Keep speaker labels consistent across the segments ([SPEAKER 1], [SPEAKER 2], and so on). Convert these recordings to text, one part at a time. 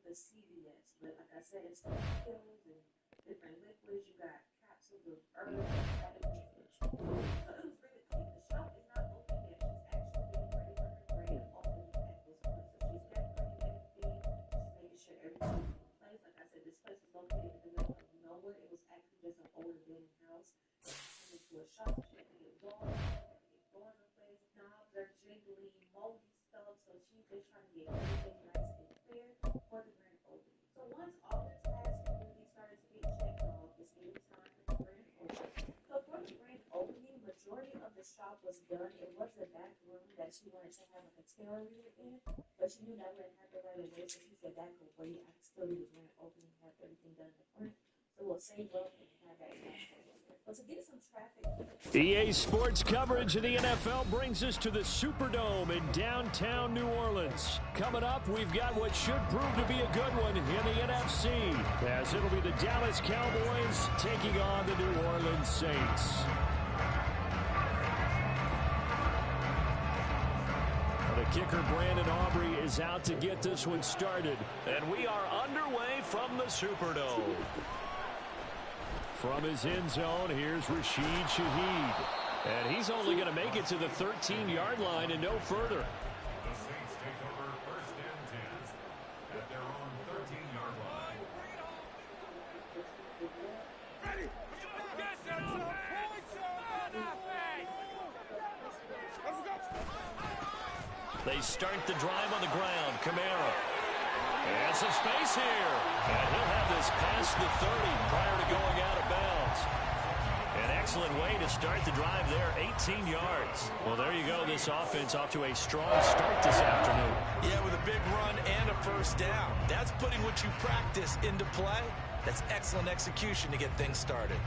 [SPEAKER 1] the CVS, but like I said, it's got pills and different liquids. You got capsules of herbs, vitamins, and so it was really clean. The shop is not open yet. She's actually getting ready for her grand opening at this point. So she's decorating everything. She's making sure everything's in place. Like I said, this place is located in the middle of nowhere. It was actually just an old abandoned house. And she turned into a shop. She had to get doors. Doors replaced. Knobs are jiggly, moldy stuff. So she's just trying to get everything nice and clear for the grand opening. So once all the tasks and duties started to get checked off, it's nearly time for the grand opening. So for the grand opening, majority of the shop was done. It was the back room that she wanted to have like a tarot reader in, but she knew that wouldn't happen right away, so she said that could wait. I could still do the grand opening, have everything done in the front. So we'll save up and have that task. But to get some traffic.
[SPEAKER 2] EA Sports coverage of the NFL brings us to the Superdome in downtown New Orleans. Coming up, we've got what should prove to be a good one in the NFC, as it'll be the Dallas Cowboys taking on the New Orleans Saints. The kicker, Brandon Aubrey, is out to get this one started. And we are underway from the Superdome. From his end zone, here's Rashid Shaheed. And he's only going to make it to the 13-yard line and no further.
[SPEAKER 3] The Saints take over first and 10 at their own 13-yard line.
[SPEAKER 4] Ready? Get some points on that. Let's go.
[SPEAKER 2] They start the drive on the ground. Camara. And some space here. And he'll have this past the 30 prior to going out of bounds. An excellent way to start the drive there, 18 yards. Well, there you go. This offense off to a strong start this afternoon.
[SPEAKER 5] Yeah, with a big run and a first down. That's putting what you practice into play. That's excellent execution to get things started.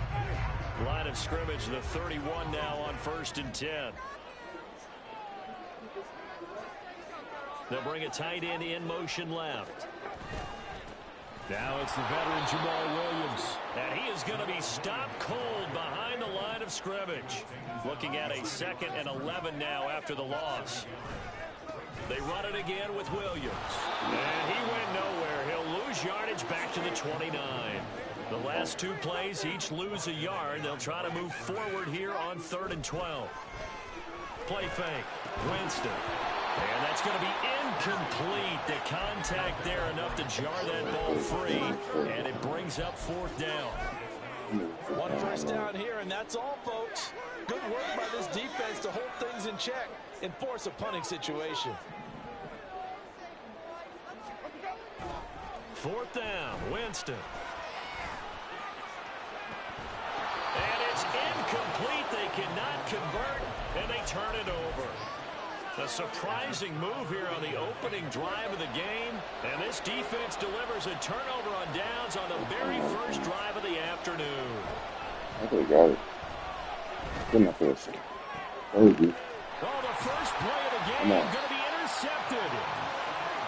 [SPEAKER 2] Line of scrimmage, the 31 now on first and 10. They'll bring a tight end in motion left. Now it's the veteran Jamal Williams. And he is going to be stopped cold behind the line of scrimmage. Looking at a 2nd and 11 now after the loss. They run it again with Williams. And he went nowhere. He'll lose yardage back to the 29. The last two plays each lose a yard. They'll try to move forward here on 3rd and 12. Play fake. Winston. And that's going to be incomplete. The contact there enough to jar that ball free. And it brings up 4th down.
[SPEAKER 5] One first down here, and that's all, folks. Good work by this defense to hold things in check and force a punting situation.
[SPEAKER 2] 4th down. Winston. And it's incomplete. They cannot convert, and they turn it over. A surprising move here on the opening drive of the game. And this defense delivers a turnover on downs on the very first drive of the afternoon.
[SPEAKER 6] I could have got it. Good enough for a second. Well,
[SPEAKER 2] the first play of the game going to be intercepted.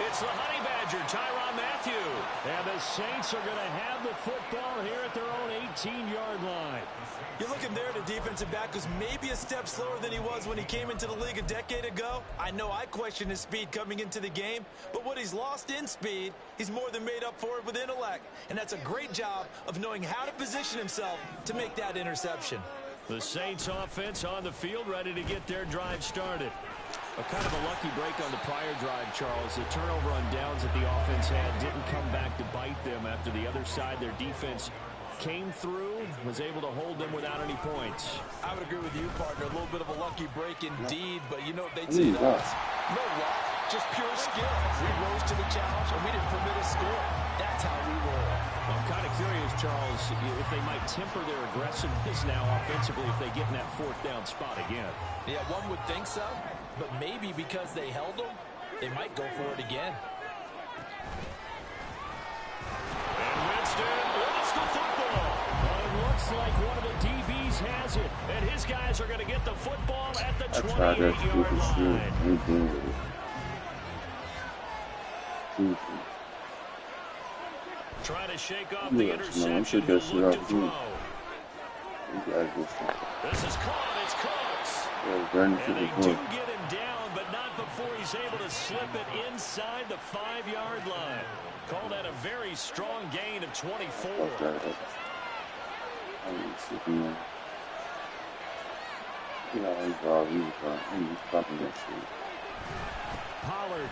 [SPEAKER 2] It's the Honey Badger, Tyrann Mathieu. And the Saints are going to have the football here at their own 18-yard line.
[SPEAKER 5] You're looking there at a defensive back who's maybe a step slower than he was when he came into the league a decade ago. I know I questioned his speed coming into the game, but what he's lost in speed, he's more than made up for it with intellect. And that's a great job of knowing how to position himself to make that interception.
[SPEAKER 2] The Saints offense on the field ready to get their drive started. A kind of a lucky break on the prior drive, Charles. The turnover on downs that the offense had didn't come back to bite them after the other side. Their defense came through, was able to hold them without any points.
[SPEAKER 5] I would agree with you, partner. A little bit of a lucky break indeed, but you know what they'd say to us? No luck, just pure skill. We rose to the challenge, and we didn't permit a score. That's how we roll.
[SPEAKER 2] Well, I'm kind of curious, Charles, if they might temper their aggressiveness now offensively if they get in that 4th down spot again.
[SPEAKER 5] Yeah, one would think so, but maybe because they held them, they might go for it again.
[SPEAKER 2] And Winston lost the football. Well, it looks like one of the DBs has it, and his guys are going to get the football at the 28-yard line. Trying to shake off the interception. Who looked to throw. This is caught. It's Cooks. And they do get him down, but not before he's able to slip it inside the 5-yard line. Call that a very strong gain of 24. Pollard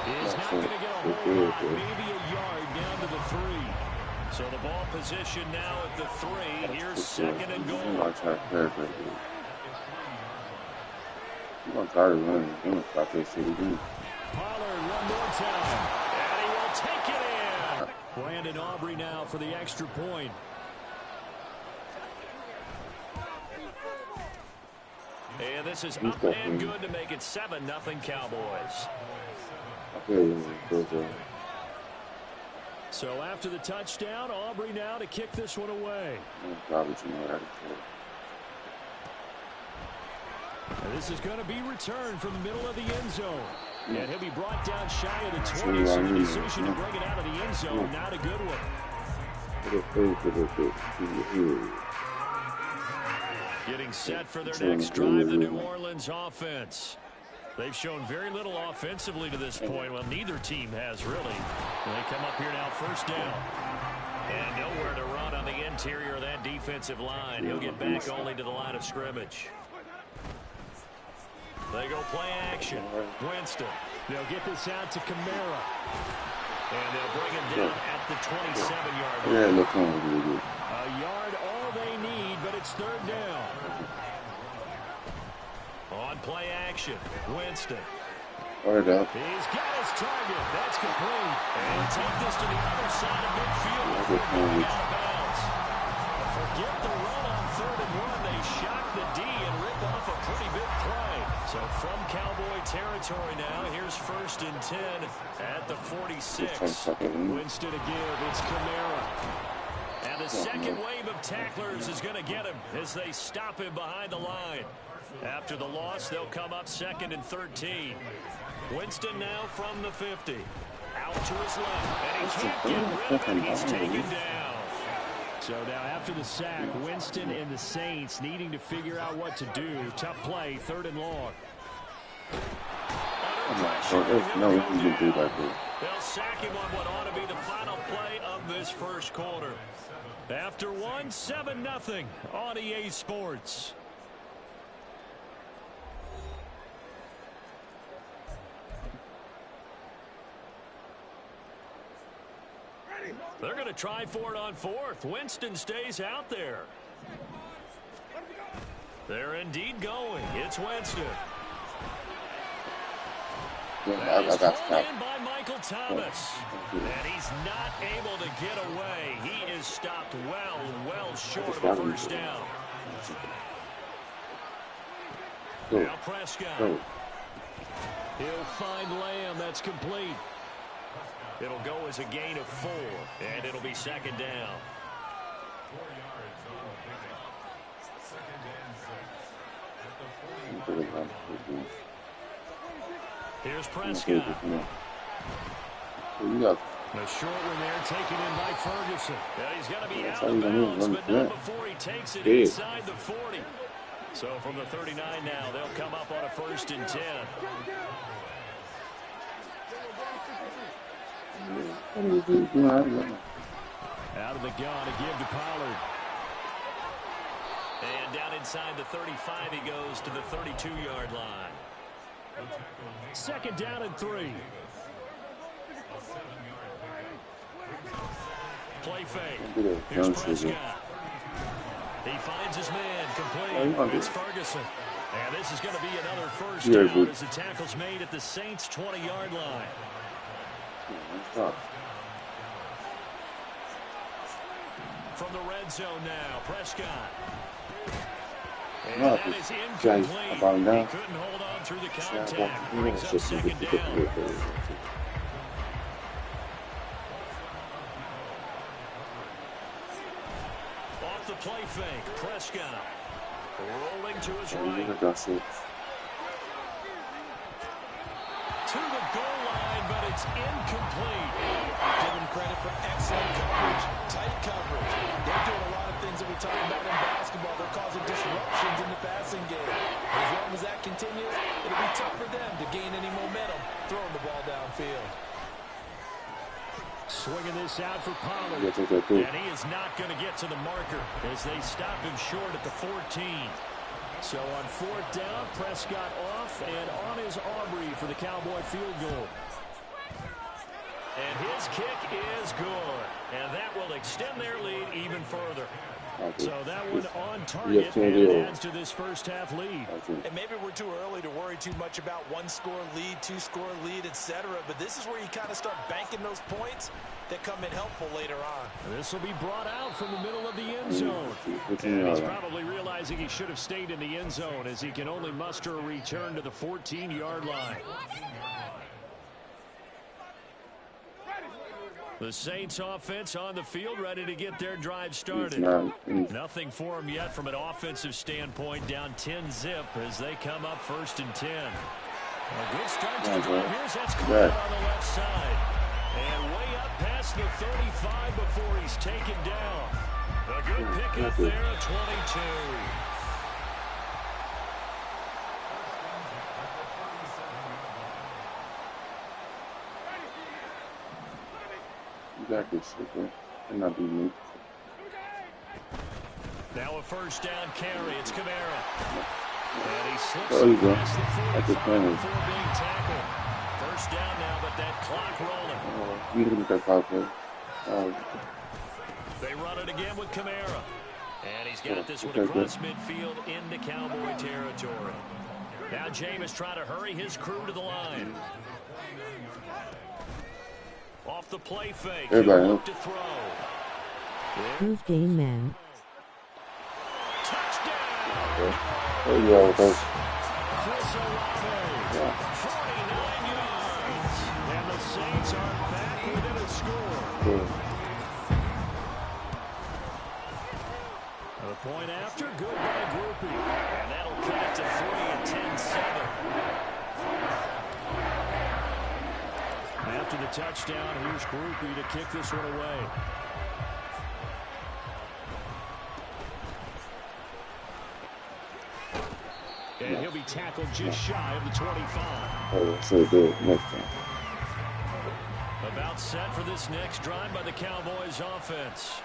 [SPEAKER 2] is not going to get a whole lot, maybe a yard down to the 3. So the ball position now at the 3. Here's second and goal.
[SPEAKER 6] I'm tired of running. I'm going to stop this shit again.
[SPEAKER 2] Pollard one more time. And he will take it in. Brandon Aubrey now for the extra point. And this is up and good to make it 7-0 Cowboys. So after the touchdown, Aubrey now to kick this one away. And this is going to be returned from the middle of the end zone. And he'll be brought down shy of the 20, so the decision to bring it out of the end zone, not a good one. Getting set for their next drive, the New Orleans offense. They've shown very little offensively to this point. Well, neither team has really. And they come up here now, first down. And nowhere to run on the interior of that defensive line. He'll get back only to the line of scrimmage. They go play action. Winston. They'll get this out to Kamara. And they'll bring him down at the 27-yard line. A yard all they need, but it's third down. On play action, Winston. He's got his target. That's complete. And he'll take this to the other side of midfield before getting out of bounds. Forget the run on 3rd and 1. They shock the D and rip off a pretty big play. So from Cowboy territory now, here's 1st and 10 at the 46. Winston to give. It's Kamara. And the second wave of tacklers is going to get him as they stop him behind the line. After the loss, they'll come up 2nd and 13. Winston now from the 50. Out to his left, and he can't get rid of it. He's taken down. So now after the sack, Winston and the Saints needing to figure out what to do. Tough play, 3rd and long. They'll sack him on what ought to be the final play of this first quarter. After one, 7-0 on EA Sports. They're going to try for it on 4th. Winston stays out there. They're indeed going. It's Winston. That is pulled in by Michael Thomas. And he's not able to get away. He is stopped well short of a first down. Now Prescott. He'll find Lamb. That's complete. It'll go as a gain of 4, and it'll be 2nd down.
[SPEAKER 3] 4 yards on the pickup. 2nd and 6 at the 40.
[SPEAKER 2] Here's Prescott. The short one there taken in by Ferguson. Yeah, he's going to be out of bounds, but not before he takes it inside the 40. So from the 39 now, they'll come up on a 1st and 10. Out of the gun to give to Pollard. And down inside the 35, he goes to the 32-yard line. 2nd down and 3. Play fake. Here's Prescott. He finds his man complete. It's Ferguson. And this is going to be another first down as the tackle's made at the Saints' 20-yard line. From the red zone now, Prescott. And that is incomplete. He couldn't hold on through the contact. Brings up 2nd down. Off the play fake, Prescott. Rolling to his right. To the goal line, but it's incomplete.
[SPEAKER 5] Give them credit for excellent coverage, tight coverage. They're doing a lot of things that we talk about in basketball. They're causing disruptions in the passing game. As long as that continues, it'll be tough for them to gain any momentum throwing the ball downfield.
[SPEAKER 2] Swinging this out for Pollard.
[SPEAKER 6] Yeah, take that too.
[SPEAKER 2] And he is not going to get to the marker as they stop him short at the 14. So on fourth down, Prescott off, and on is Aubrey for the Cowboy field goal. And his kick is good. And that will extend their lead even further. So that one on target, and it adds to this first half lead.
[SPEAKER 5] And maybe we're too early to worry too much about one-score lead, two-score lead, etc. But this is where you kind of start banking those points that come in helpful later on.
[SPEAKER 2] And this will be brought out from the middle of the end zone. And he's probably realizing he should have stayed in the end zone as he can only muster a return to the 14-yard line. The Saints offense on the field, ready to get their drive started. Nothing for them yet from an offensive standpoint, down 10-zip as they come up 1st and 10. A good start to the drive. Here's that's cleared on the left side. And way up past the 35 before he's taken down. A good pickup there at 22.
[SPEAKER 6] Exactly, okay. And not be me.
[SPEAKER 2] Now a first down carry. It's Kamara. And he slips
[SPEAKER 6] there you go.
[SPEAKER 2] past the 45 before being tackled. First down now, but that clock rolling.
[SPEAKER 6] You didn't get that clock, man.
[SPEAKER 2] They run it again with Kamara. And he's got this one across midfield into Cowboy territory. Now Jameis trying to hurry his crew to the line. Off the play fake.
[SPEAKER 6] Everybody,
[SPEAKER 2] to throw.
[SPEAKER 7] Proof game, man.
[SPEAKER 2] Touchdown.
[SPEAKER 6] There you go, folks.
[SPEAKER 2] Chris Olave. 49 yards. And the Saints are back within a score. The point after, good by Groupie. And that'll cut it to 3 and 10-7. After the touchdown, here's Groupie to kick this one away. And he'll be tackled just shy of the 25.
[SPEAKER 6] Oh, so good. Next time.
[SPEAKER 2] About set for this next drive by the Cowboys offense.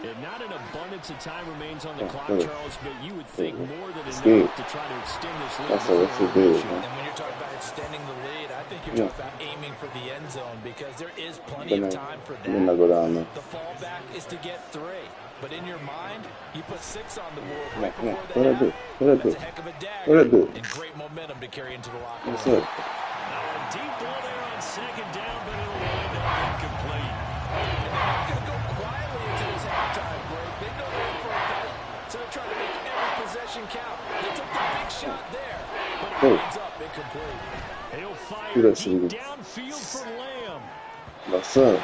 [SPEAKER 2] And not an abundance of time remains on the clock, Charles, but you would think more than enough to try to extend this lead.
[SPEAKER 6] That's so good.
[SPEAKER 5] And when you're talking about extending the lead, I think you're talking about aiming for the end zone because there is plenty of time for that.
[SPEAKER 6] Go down there.
[SPEAKER 5] The fallback is to get 3. But in your mind, you put 6 on the board right
[SPEAKER 6] Yeah,
[SPEAKER 5] before
[SPEAKER 6] what
[SPEAKER 5] that. That's a heck of a dagger and great momentum to carry into the locker room.
[SPEAKER 6] What's up?
[SPEAKER 2] Now a deep ball there on second down, but it'll wind up incomplete.
[SPEAKER 5] And they're not going to go quietly into this halftime break. They know they're in for a fight, so they're trying to make every possession count. They took the big shot there, but it winds up incomplete.
[SPEAKER 2] He'll fire deep downfield for Lamb.
[SPEAKER 6] What's up?
[SPEAKER 2] And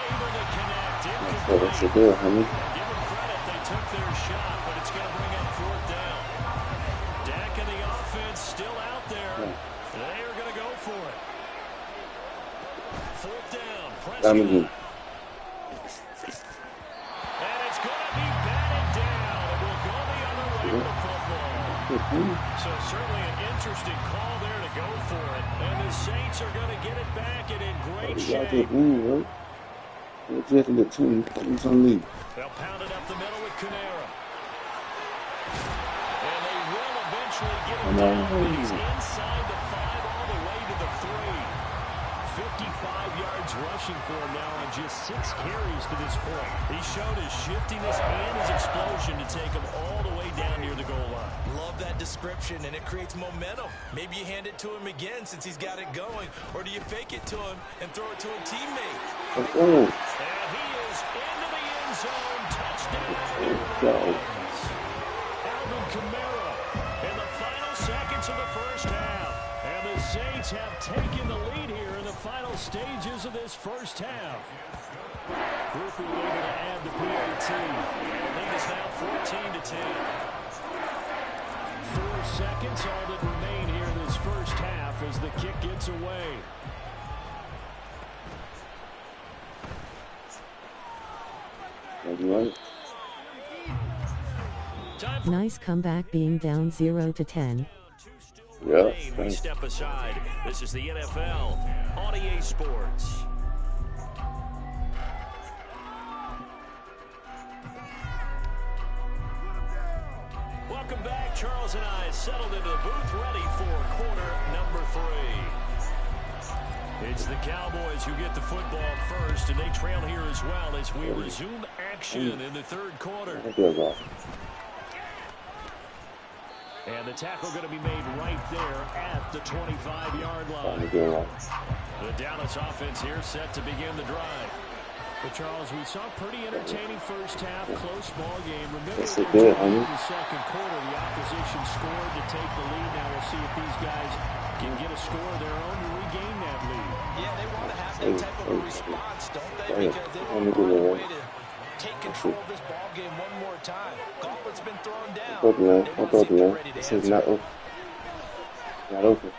[SPEAKER 2] unable to connect.
[SPEAKER 6] What's the deal, honey?
[SPEAKER 2] Give them credit, they took their shot, but it's going to bring up 4th down. Dak and the offense still out there. They are going to go for it. 4th down, Prescott. And it's going to be batted down. It will go the other way with the football. So certainly an interesting call there to go for it. And the Saints are going to get it back and in great shape.
[SPEAKER 6] Just the team. It's on me.
[SPEAKER 2] They'll pound it up the middle with Kamara. And they will eventually get him down. But he's inside the 5 all the way to the 3. 55 yards rushing for him now on just 6 carries to this point. He showed his shiftiness and his explosion to take him all the way down near the goal line.
[SPEAKER 5] Love that description, and it creates momentum. Maybe you hand it to him again since he's got it going, or do you fake it to him and throw it to a teammate?
[SPEAKER 2] And he is into the end zone. Touchdown. Alvin Kamara in the final seconds of the first half. And the Saints have taken the lead here in the final stages of this first half. Groupie able to add the PAT. The lead is now 14-10. 4 seconds all that remain here in this first half as the kick gets away.
[SPEAKER 7] Nice comeback being down 0-10.
[SPEAKER 6] Yeah.
[SPEAKER 2] We step aside. This is the NFL on EA Sports. Welcome back. Charles and I settled into the booth ready for quarter number 3. It's the Cowboys who get the football first, and they trail here as well as we resume action in the third quarter. And the tackle going to be made right there at the 25-yard line. The Dallas offense here set to begin the drive. But Charles, we saw a pretty entertaining first half, close ball game. Remember, in the second quarter, the opposition scored to take the lead. Now we'll see if these guys can get a score of their own to regain that lead.
[SPEAKER 5] Yeah, they want to have that type of a response, don't they? Because they want to find a way to take control of this ball game one more time. Gauntlet's been thrown down.
[SPEAKER 6] I told you, man. This is not open. Not open.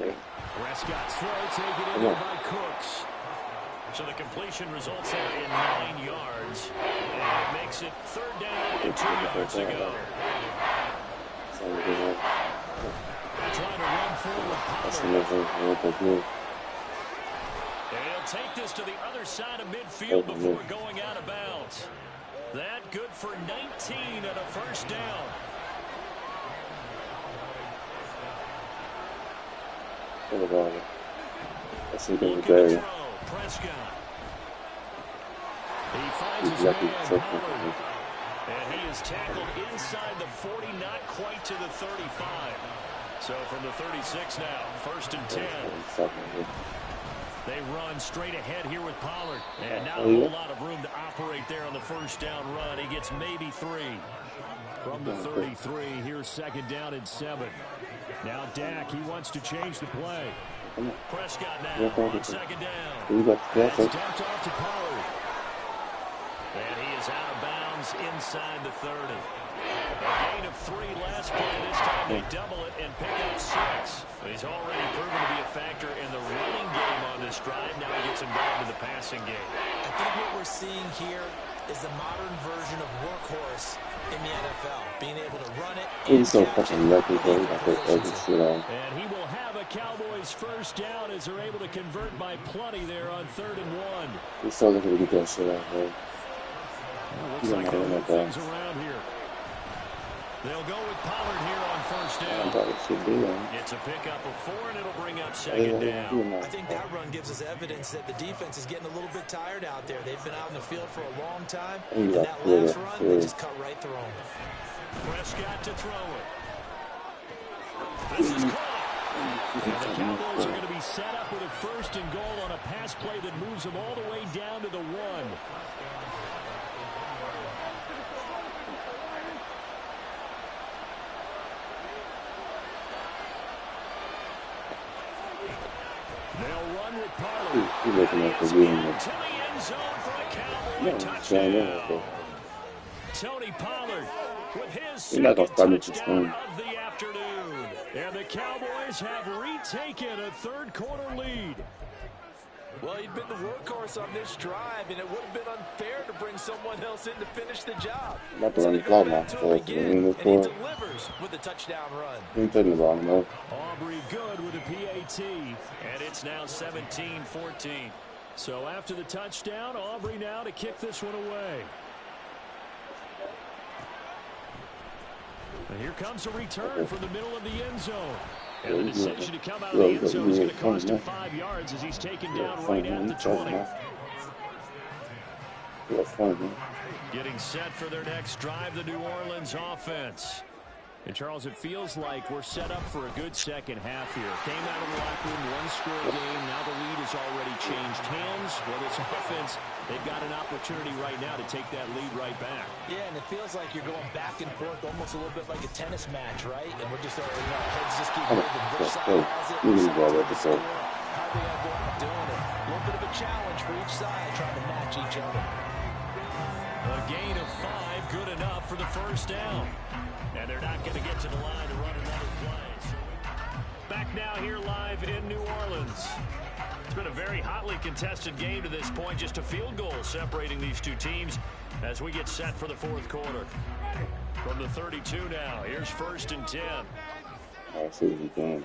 [SPEAKER 6] Yeah.
[SPEAKER 2] Prescott's throw taken in there by Cooks. So the completion results there in 9 yards. And it makes it third down and 2 yards to go. Trying to run forward Pollard. And he'll take this to the other side of midfield before going out of bounds. That good for 19 and a first down. Looking to throw. Prescott. He finds his man, Pollard. And he is tackled inside the 40, not quite to the 35. So from the 36 now, first and 10. They run straight ahead here with Pollard. And not a whole lot of room to operate there on the first down run. He gets maybe 3. From the 33, here's second down and 7. Now Dak, he wants to change the play. Prescott now on second down. That's dumped off to Pollard. And he is out of bounds inside the 30. A gain of 3 last play. This time they double it and pick up 6. He's already proven to be a factor in the running game on this drive. Now he gets involved in the passing game.
[SPEAKER 5] I think what we're seeing here is the modern version of workhorse in the NFL. Being able to run it.
[SPEAKER 6] He's so fucking lucky, bro.
[SPEAKER 2] And he will have a Cowboys first down as they're able to convert by plenty there on 3rd and 1.
[SPEAKER 6] He's so lucky to get that shit out, bro.
[SPEAKER 2] Looks like they'll move things around here. They'll go with Pollard here on first down. It's a pickup of 4, and it'll bring up second down.
[SPEAKER 5] I think that run gives us evidence that the defense is getting a little bit tired out there. They've been out in the field for a long time, and that last run, they just cut right through them.
[SPEAKER 2] Prescott to throw it. This is caught. And the Cowboys are going to be set up with a first and goal on a pass play that moves them all the way down to the 1. They'll run with Pollard.
[SPEAKER 6] He's looking at the game.
[SPEAKER 2] To the end zone for a Cowboy touchdown. Tony Pollard with his second touchdown of the afternoon. And the Cowboys have retaken a third quarter lead.
[SPEAKER 5] Well, he'd been the workhorse on this drive, and it would have been unfair to bring someone else in to finish the job.
[SPEAKER 6] So they go back to him again, and he
[SPEAKER 5] delivers with a touchdown run.
[SPEAKER 2] Aubrey good with a PAT, and it's now 17-14. So after the touchdown, Aubrey now to kick this one away. And here comes a return from the middle of the end zone. And the decision to come out of the end zone is going to cost him 5 yards as he's taken down right at the 20. Getting set for their next drive, the New Orleans offense. And, Charles, it feels like we're set up for a good second half here. Came out of the locker room, one-score game. Now the lead has already changed hands. Well, this offense, they've got an opportunity right now to take that lead right back.
[SPEAKER 5] Yeah, and it feels like you're going back and forth almost a little bit like a tennis match, right? And we're just, heads just keep moving. Which side has it? How are they going to do it? A little bit of a challenge for each side trying to match each other.
[SPEAKER 2] A gain of 5, good enough for the first down. And they're not going to get to the line to run another play. Back now here live in New Orleans. It's been a very hotly contested game to this point. Just a field goal separating these two teams as we get set for the fourth quarter. From the 32 now, here's first and 10.
[SPEAKER 6] I see what you're doing.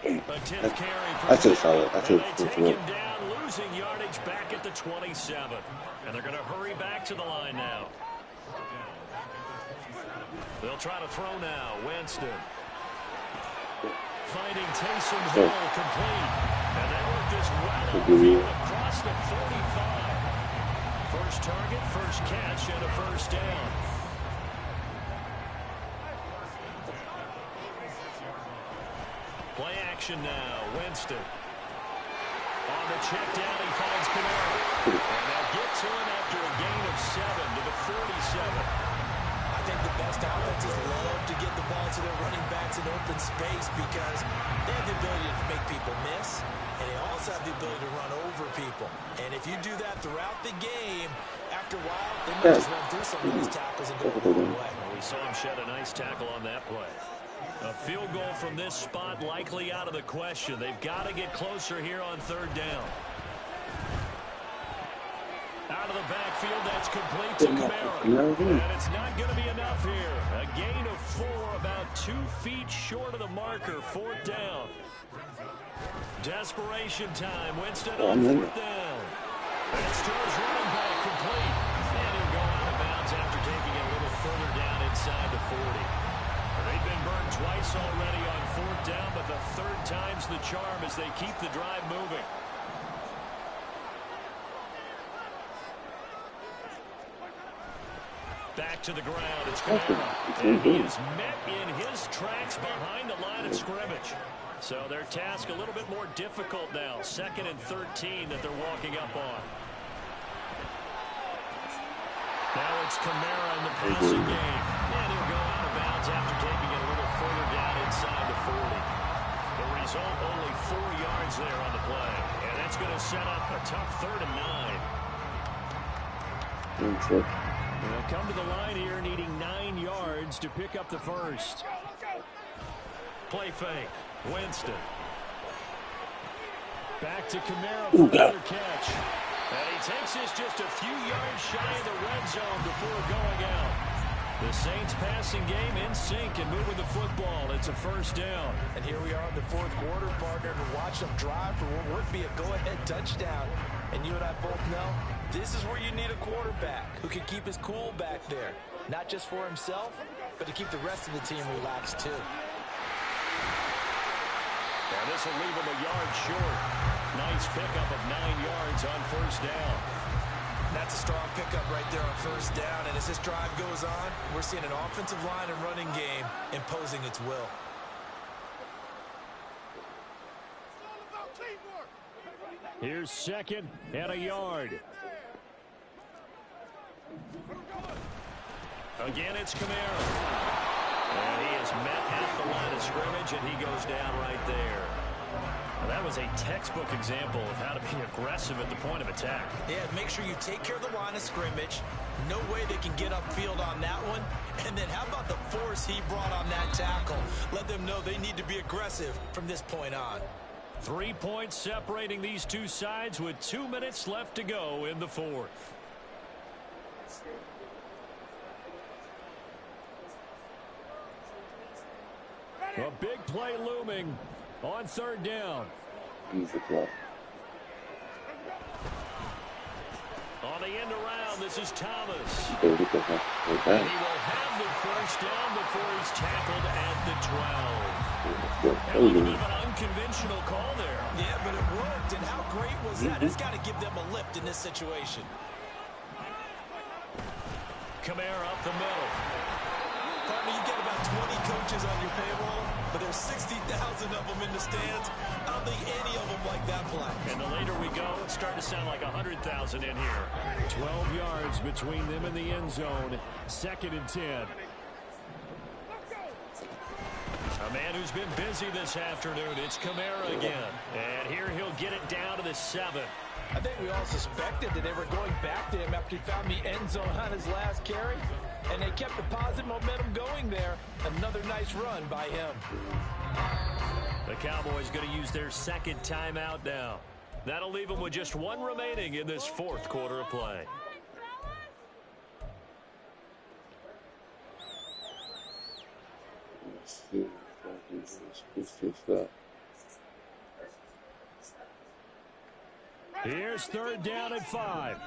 [SPEAKER 2] A 10th carry for
[SPEAKER 6] I should saw it. I should
[SPEAKER 2] they take him down, losing yardage back at the 27. And they're going to hurry back to the line now. They'll try to throw now. Winston. Finding Taysom Hill complete. And they work this well upfield across the 45. First target, first catch, and a first down. Play action now. Winston. On the check down, he finds Kamara. And they'll get to him after a gain of 7 to the 47.
[SPEAKER 5] I think the best offenses love to get the ball to their running backs in open space because they have the ability to make people miss, and they also have the ability to run over people. And if you do that throughout the game, after a while, they might just run through some of these tackles and go the wrong way.
[SPEAKER 2] Well, we saw him shed a nice tackle on that play. A field goal from this spot likely out of the question. They've got to get closer here on third down. Out of the backfield, that's complete to Kamara. And it's not going to be enough here. A gain of 4, about 2 feet short of the marker. Fourth down. Desperation time. Winston on fourth down. That's to his running back, complete. And he'll go out of bounds after taking it a little further down inside the 40. They've been burned twice already on fourth down, but the third time's the charm as they keep the drive moving. Back to the ground. It's Kamara. And he is met in his tracks behind the line of scrimmage. So their task a little bit more difficult now. 2nd and 13 that they're walking up on. Now it's Kamara in the passing game. And he'll go out of bounds after taking it a little further down inside the 40. The result, only 4 yards there on the play. And that's going to set up a tough 3rd and 9. They'll come to the line here needing 9 yards to pick up the first. Play fake. Winston. Back to Kamara for another catch. And he takes this just a few yards shy of the red zone before going out. The Saints passing game in sync and moving the football. It's a first down.
[SPEAKER 5] And here we are in the fourth quarter, partner, to watch them drive for what would be a go-ahead touchdown. And you and I both know this is where you need a quarterback who can keep his cool back there. Not just for himself, but to keep the rest of the team relaxed too.
[SPEAKER 2] And this will leave him a yard short. Nice pickup of 9 yards on first down.
[SPEAKER 5] That's a strong pickup right there on first down. And as this drive goes on, we're seeing an offensive line and running game imposing its will.
[SPEAKER 2] Here's 2nd and a yard. Again, it's Kamara. And he is met at the line of scrimmage, and he goes down right there. Now, that was a textbook example of how to be aggressive at the point of attack.
[SPEAKER 5] Yeah, make sure you take care of the line of scrimmage. No way they can get upfield on that one. And then how about the force he brought on that tackle? Let them know they need to be aggressive from this point on.
[SPEAKER 2] 3 points separating these two sides with 2 minutes left to go in the fourth. A big play looming on third down. On the end around, this is Thomas. And he will have the first down before he's tackled at the 12. A little bit of an unconventional call there.
[SPEAKER 5] Yeah, but it worked. And how great was that? That's got to give them a lift in this situation.
[SPEAKER 2] Kamara up the middle.
[SPEAKER 5] Partner, you get about 20 coaches on your payroll, but there's 60,000 of them in the stands. I don't think any of them like that play.
[SPEAKER 2] And the later we go, it's starting to sound like 100,000 in here. 12 yards between them and the end zone. 2nd and 10. A man who's been busy this afternoon. It's Kamara again. And here he'll get it down to the 7.
[SPEAKER 5] I think we all suspected that they were going back to him after he found the end zone on his last carry. And they kept the positive momentum going there. Another nice run by him.
[SPEAKER 2] The Cowboys going to use their 2nd timeout now. That'll leave them with just 1 remaining in this fourth quarter of play. Here's third down at 5.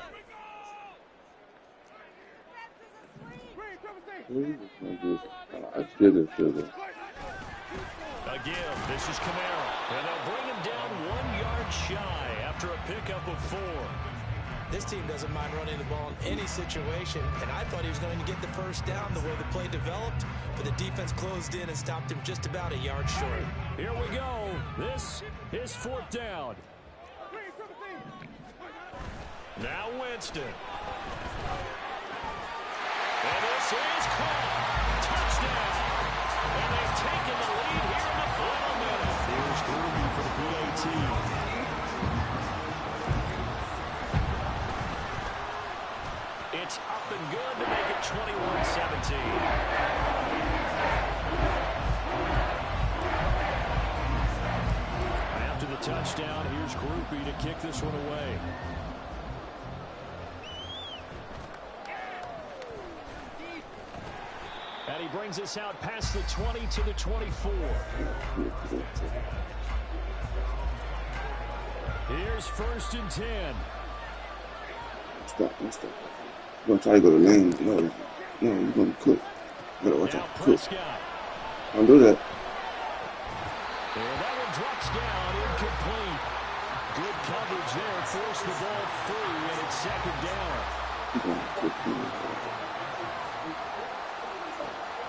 [SPEAKER 2] Again, this is Camara, and they'll bring him down 1 yard shy after a pickup of 4.
[SPEAKER 5] This team doesn't mind running the ball in any situation, and I thought he was going to get the first down the way the play developed, but the defense closed in and stopped him just about a yard short.
[SPEAKER 2] Here we go. This is 4th down. Now Winston. And this is caught. Touchdown. And they've taken the lead here in the final minute. Here's Groovy for the PAT. It's up and good to make it 21-17. After the touchdown, here's Groupie to kick this one away. And he brings us out past the 20 to the 24. Here's 1st and 10.
[SPEAKER 6] Stop. You're gonna try to go to lane. No, you're gonna cook. You gotta watch out. Cook. Don't do that.
[SPEAKER 2] And that one drops down, incomplete. Good coverage there, forced the ball free, and it's 2nd down.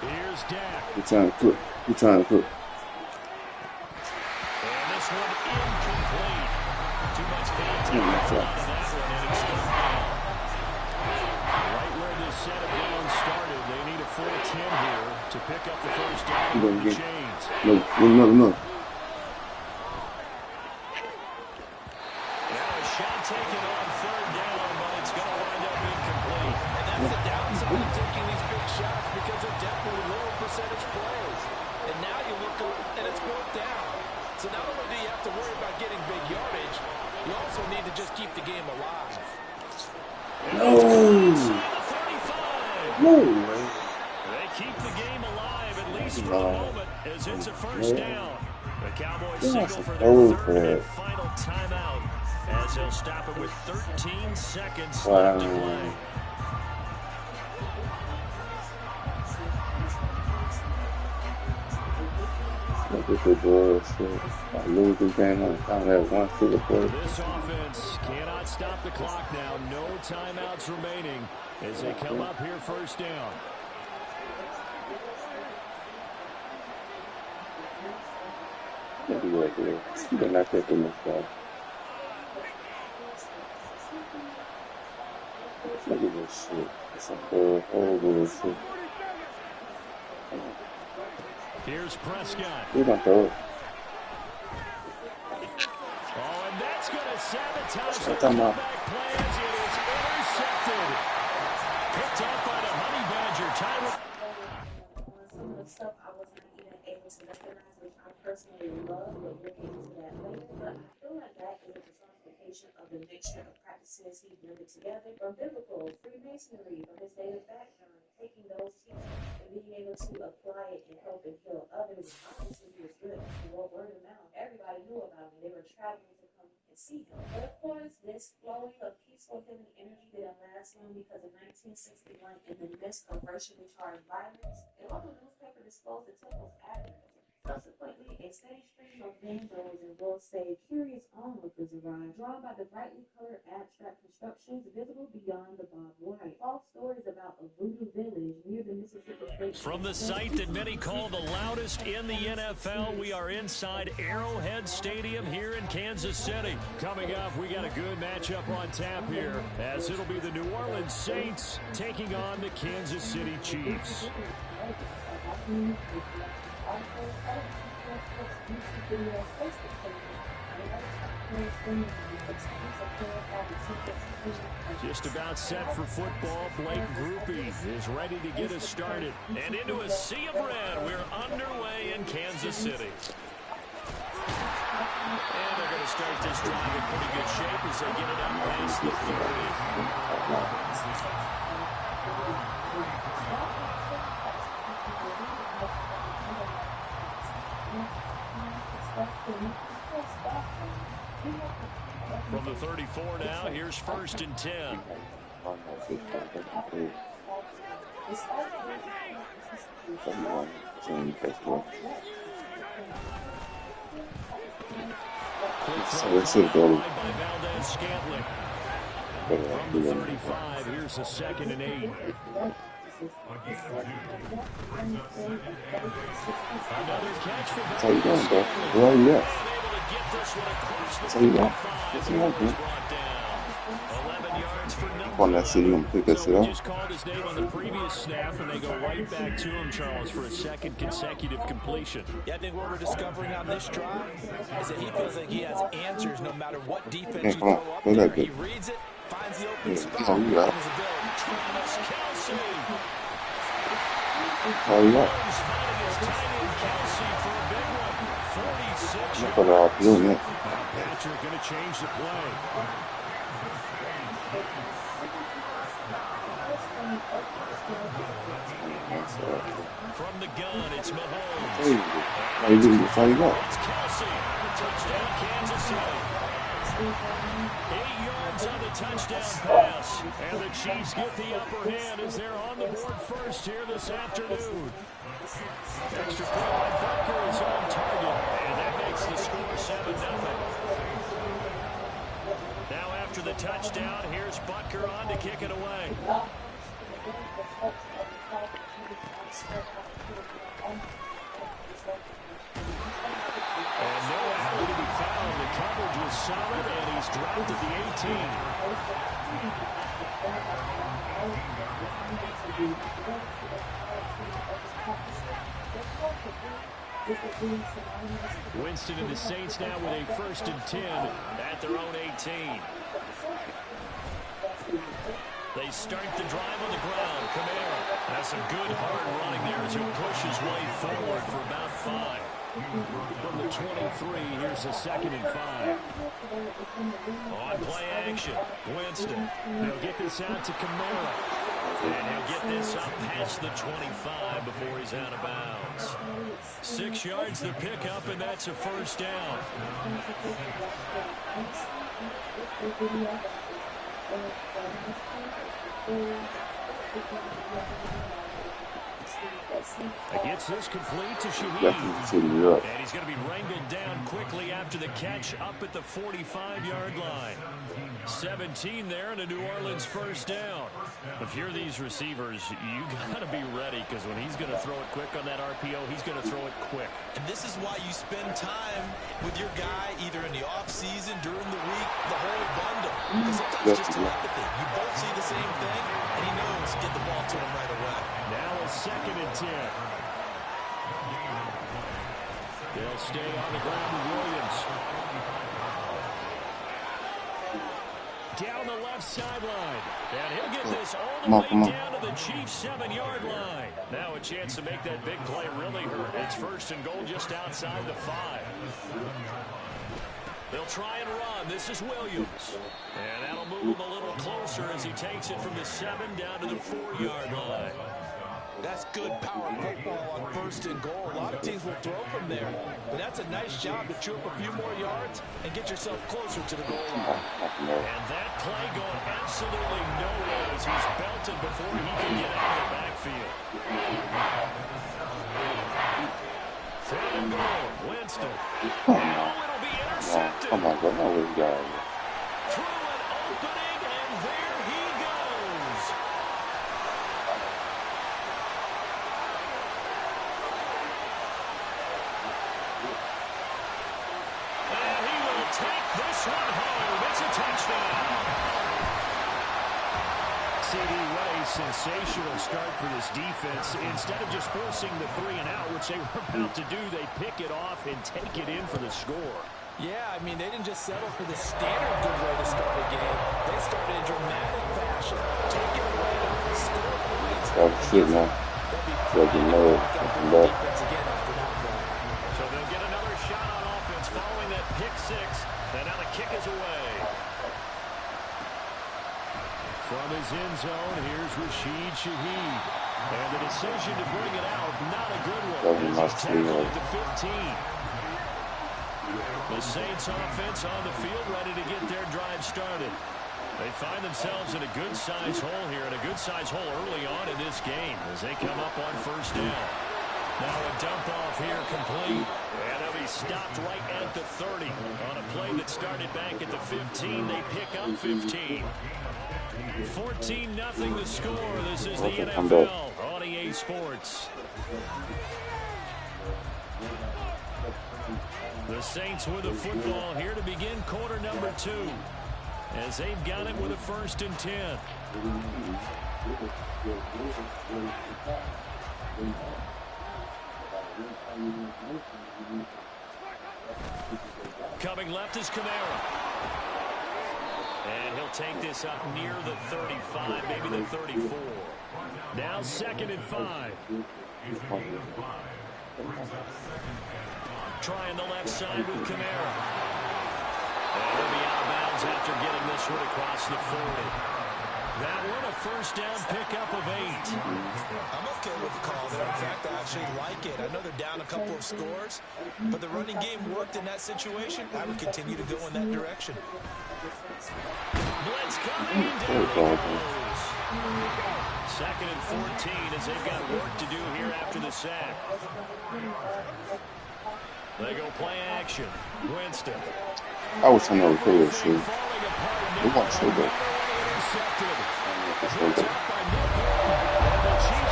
[SPEAKER 2] Here's Dak.
[SPEAKER 6] You're trying to cook.
[SPEAKER 2] And this one incomplete. Too much contact on that one, and it's 3rd down. Right where this set of downs started, they need a full 10 here to pick up the first down with the chains.
[SPEAKER 6] No.
[SPEAKER 2] Now a shot taken on 3rd down, but it's going to wind up incomplete.
[SPEAKER 5] And that's the downside of taking these big shots because they're definitely low percentage plays. And now you look up and it's 4th down. So not only do you have to worry about getting big yardage, you also need to just keep the game alive.
[SPEAKER 6] No way.
[SPEAKER 2] They keep the game alive, at least for the moment, as it's a first down. The Cowboys signal for their 3rd and final timeout, as they'll stop it with 13 seconds left to play.
[SPEAKER 6] This is bullshit. I lose this game on time. That 1 super play.
[SPEAKER 2] This offense cannot stop the clock now. No timeouts remaining as they come up here 1st down.
[SPEAKER 6] Maybe right there. You better not take this guy. Look at this shit. It's a whole bullshit.
[SPEAKER 2] Here's Prescott.
[SPEAKER 6] You're gonna throw it.
[SPEAKER 2] Oh, and that's going to sabotage the
[SPEAKER 6] comeback
[SPEAKER 2] plans. It is intercepted. Picked up by the Honey Badger.
[SPEAKER 1] Some of the stuff I was not even able to recognize, which I personally love, but we'll get into that later. But I feel like that is a personification of the mixture of practices he blended together from biblical, Freemasonry, from his native background, taking those teachings and being able to apply it and help and heal others. Obviously, he was good. Word of mouth. Everybody knew about him. They were traveling to come and see him. But of course, this flowing of peaceful healing energy didn't last long because in 1961, in the midst of racially charged violence, a local newspaper disclosed the temple's address. Subsequently, a steady stream of vandals and we'll say curious onlookers arrived, drawn by the brightly colored abstract constructions visible beyond the barbed wire. False stories about a voodoo village near the Mississippi State.
[SPEAKER 2] From the site that many call the loudest in the NFL, we are inside Arrowhead Stadium here in Kansas City. Coming up, we got a good matchup on tap here, as it'll be the New Orleans Saints taking on the Kansas City Chiefs. Just about set for football. Blake Groupie is ready to get us started. And into a sea of red, we're underway in Kansas City. And they're going to start this drive in pretty good shape as they get it up past the 30. From the 34 now, here's 1st and 10.
[SPEAKER 6] So that's it, though.
[SPEAKER 2] By Valdez Scantling. From the 35, here's a 2nd and 8. Another catch for
[SPEAKER 6] That's how you going, bro. Where are you at? That's how you going. That's how you going, man.
[SPEAKER 2] 11 yards for number
[SPEAKER 6] On that shit, you gonna pick that
[SPEAKER 2] So
[SPEAKER 6] shit
[SPEAKER 2] we
[SPEAKER 6] up?
[SPEAKER 2] just called his name on the previous snap, and they go right back to him, Charles, for a 2nd consecutive completion.
[SPEAKER 5] Yeah, I think what we're discovering on this drive is that he feels like he has answers no matter what defense
[SPEAKER 6] Yeah,
[SPEAKER 5] you
[SPEAKER 6] come on.
[SPEAKER 5] throw up
[SPEAKER 6] Play
[SPEAKER 5] there.
[SPEAKER 6] that
[SPEAKER 5] He
[SPEAKER 6] good.
[SPEAKER 5] reads it, finds the open
[SPEAKER 6] Yeah,
[SPEAKER 5] spot,
[SPEAKER 6] come on, you got it.
[SPEAKER 5] and his ability.
[SPEAKER 2] Travis Kelce.
[SPEAKER 6] That's all you got.
[SPEAKER 2] He's finding his tight end Kelce for a big one. 46
[SPEAKER 6] Look at our doing it.
[SPEAKER 2] Now Patrick going to change the play. From the gun, it's Mahomes.
[SPEAKER 6] How you doing? That's how you got.
[SPEAKER 2] It's Kelce. Touchdown, Kansas City. 8 yards on the touchdown pass. And the Chiefs get the upper hand as they're on the board first here this afternoon. Extra point by Butker is on target. And that makes the score 7-0. Now after the touchdown, here's Butker on to kick it away. And no alley to be found. The coverage was solid, and he's dropped at the 18. Winston and the Saints now with a 1st and 10 at their own 18. They start the drive on the ground. Kamara has some good hard running there as he'll push his way forward for about 5. From the 23, here's a 2nd and 5. On play action, Winston. He'll get this out to Kamara. And he'll get this up past the 25 before he's out of bounds. 6 yards the pickup, and that's a 1st down. Gets this complete to Shaheed. And he's going to be wrangled down quickly after the catch up at the 45-yard line. 17 there and a New Orleans 1st down. If you're these receivers, you got to be ready because when he's going to throw it quick on that RPO, he's going to throw it quick.
[SPEAKER 5] And this is why you spend time with your guy either in the offseason, during the week, the whole bundle. Because sometimes it's just telepathy. You both see the same thing, and he knows to get the ball to him right away.
[SPEAKER 2] Now a 2nd and 10. They'll stay on the ground with Williams. Down the left sideline. And he'll get this all the way down to the Chiefs' 7-yard line. Now a chance to make that big play really hurt. It's 1st and goal just outside the 5. They'll try and run. This is Williams. And that'll move him a little closer as he takes it from the 7 down to the 4-yard line.
[SPEAKER 5] That's good power football on 1st and goal. A lot of teams will throw from there, but that's a nice job to chew up a few more yards and get yourself closer to the goal line.
[SPEAKER 2] And that play going absolutely nowhere as he's belted before he can get out of the backfield. Third and goal, Winston. Oh, it'll be intercepted.
[SPEAKER 6] Come on, bro. No way, guys.
[SPEAKER 2] Through an opening, and there he goes. And he will take this one home. It's a touchdown. CD, what a sensational start for this defense. Instead of just forcing the 3 and out, which they were about to do, they pick it off and take it in for the score.
[SPEAKER 5] Yeah, I mean, they didn't just settle for the standard good way to start a game. They started in dramatic fashion. Take it away, score points.
[SPEAKER 6] That's shit, man. Fucking low. Fucking low.
[SPEAKER 2] So they'll get another shot on offense following that pick 6. And now the kick is away. From his end zone, here's Rashid Shaheed. And the decision to bring it out, not a good one. As he's tackled at the 15. The Saints offense on the field ready to get their drive started. They find themselves in a good-sized hole here, and a good-sized hole early on in this game as they come up on first down. Now a dump off here complete, and they'll be stopped right at the 30. On a play that started back at the 15, they pick up 15. 14-0 the score. This is the NFL on EA Sports. The Saints with the football here to begin quarter number 2. As they've got it with a 1st and 10. Coming left is Kamara. And he'll take this up near the 35, maybe the 34. Now 2nd and 5. Trying the left side with Kamara. And he'll be out of bounds after getting this one across the 40. That one a 1st down pickup of 8.
[SPEAKER 5] I'm okay with the call there. In fact, I actually like it. I know they're down a couple of scores, but the running game worked in that situation. I would continue to go in that direction.
[SPEAKER 2] Blitz coming down the goes. 2nd and 14 as they've got work to do here after the sack. They go play action. Winston.
[SPEAKER 6] I was trying to record that shit. They want to show that.
[SPEAKER 2] The Chiefs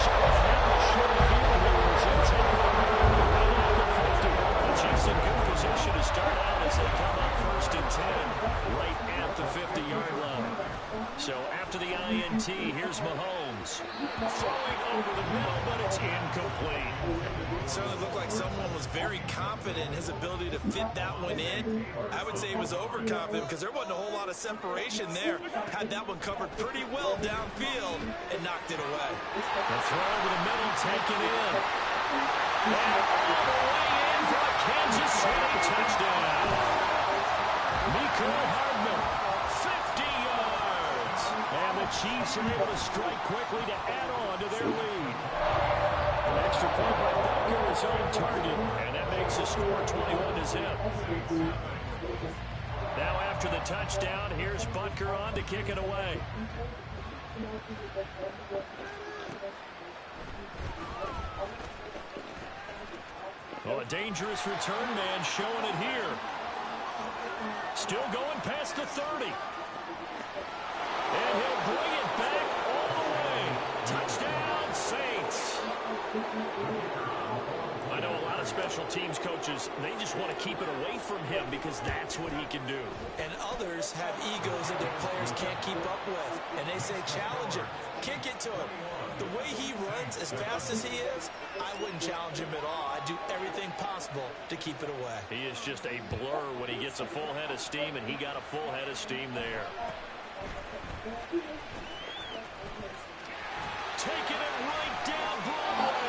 [SPEAKER 2] are going to have a short field here as they take over right at the 50. The Chiefs in good position to start out as they come up 1st and 10 right at the 50-yard line. So after the INT, here's Mahomes. Throwing over the middle, but it's incomplete.
[SPEAKER 5] It certainly looked like someone was very confident in his ability to fit that one in. I would say he was overconfident because there wasn't a whole lot of separation there. Had that one covered pretty well downfield and knocked it away.
[SPEAKER 2] The throw over the middle taken in. And all the way in for a Kansas City touchdown. Miko Hardman, 50 yards. And the Chiefs are able to strike quickly to add on to their lead. An extra point by Butker is on target, and that makes the score 21-0. Now after the touchdown, here's Butker on to kick it away. Oh, a dangerous return man showing it here. Still going past the 30. And he'll bring it back all the way. Touchdown, Saints. I know a lot of special teams coaches, they just want to keep it away from him because that's what he can do.
[SPEAKER 5] And others have egos that their players can't keep up with. And they say, challenge him, kick it to him. The way he runs as fast as he is, I wouldn't challenge him at all. I'd do everything possible to keep it away.
[SPEAKER 2] He is just a blur when he gets a full head of steam, and he got a full head of steam there. Taking it right down Broadway.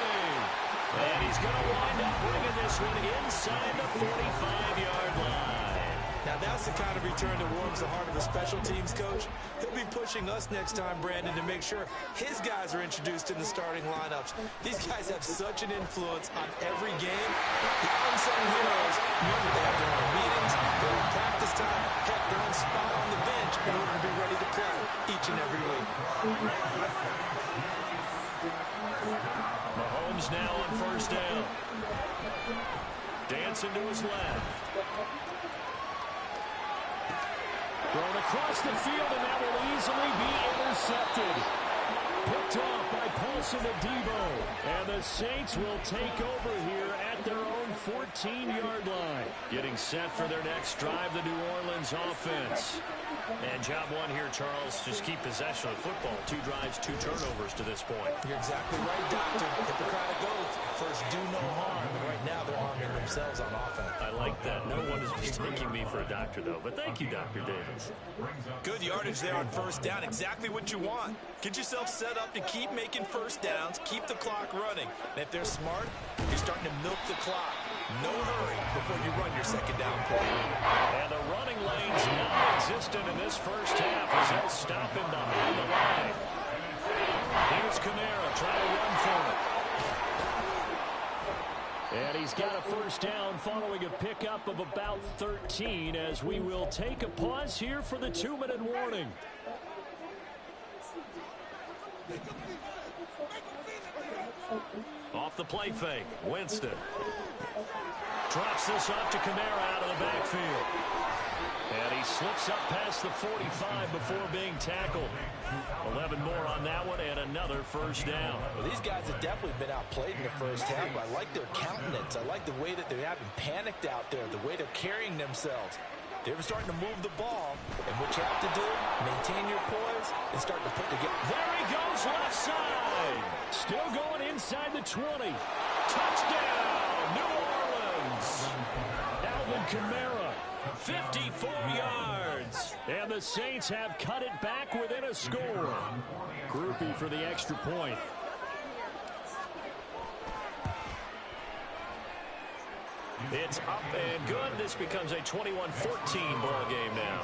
[SPEAKER 2] And he's going to wind up bringing this one inside the 45-yard line.
[SPEAKER 5] Now that's the kind of return that warms the heart of a special teams coach. He'll be pushing us next time, Brandon, to make sure his guys are introduced in the starting lineups. These guys have such an influence on every game. The unsung heroes know that they have their own meetings, their own practice time, heck, their own spot on the bench in order to be ready to play each and every week.
[SPEAKER 2] Mahomes now on 1st down. Dancing to his left. Thrown across the field, and that will easily be intercepted. Picked off by Paulson Adebo. And the Saints will take over here at their own 14-yard line. Getting set for their next drive, the New Orleans offense. And job one here, Charles, just keep possession of the football. 2 drives, 2 turnovers to this point.
[SPEAKER 5] You're exactly right, Doctor. Hippocratic oath. First, do no harm. And right now, they're harming themselves on offense.
[SPEAKER 2] I like that. No one is mistaking me for a doctor, though. But thank you, Dr. Davis.
[SPEAKER 5] Good yardage there on 1st down. Exactly what you want. Get yourself set up to keep making 1st downs. Keep the clock running. And if they're smart, you're starting to milk the clock. No hurry before you run your 2nd down play.
[SPEAKER 2] And the running lane's non-existent in this first half as they'll stop him behind the line. Here's Kamara trying to run for it. And he's got a 1st down following a pickup of about 13 as we will take a pause here for the 2-minute warning. Off the play fake, Winston. Drops this off to Kamara out of the backfield. And he slips up past the 45 before being tackled. 11 more on that one and another first down.
[SPEAKER 5] Well, these guys have definitely been outplayed in the first half, but I like their countenance. I like the way that they haven't panicked out there, the way they're carrying themselves. They're starting to move the ball, and what you have to do, maintain your poise and start to put together.
[SPEAKER 2] There he goes left side. Still going inside the 20. Touchdown, New Orleans. Alvin Kamara, 54 yards. And the Saints have cut it back within a score. Groupie for the extra point. It's up and good. This becomes a 21-14 ball game now.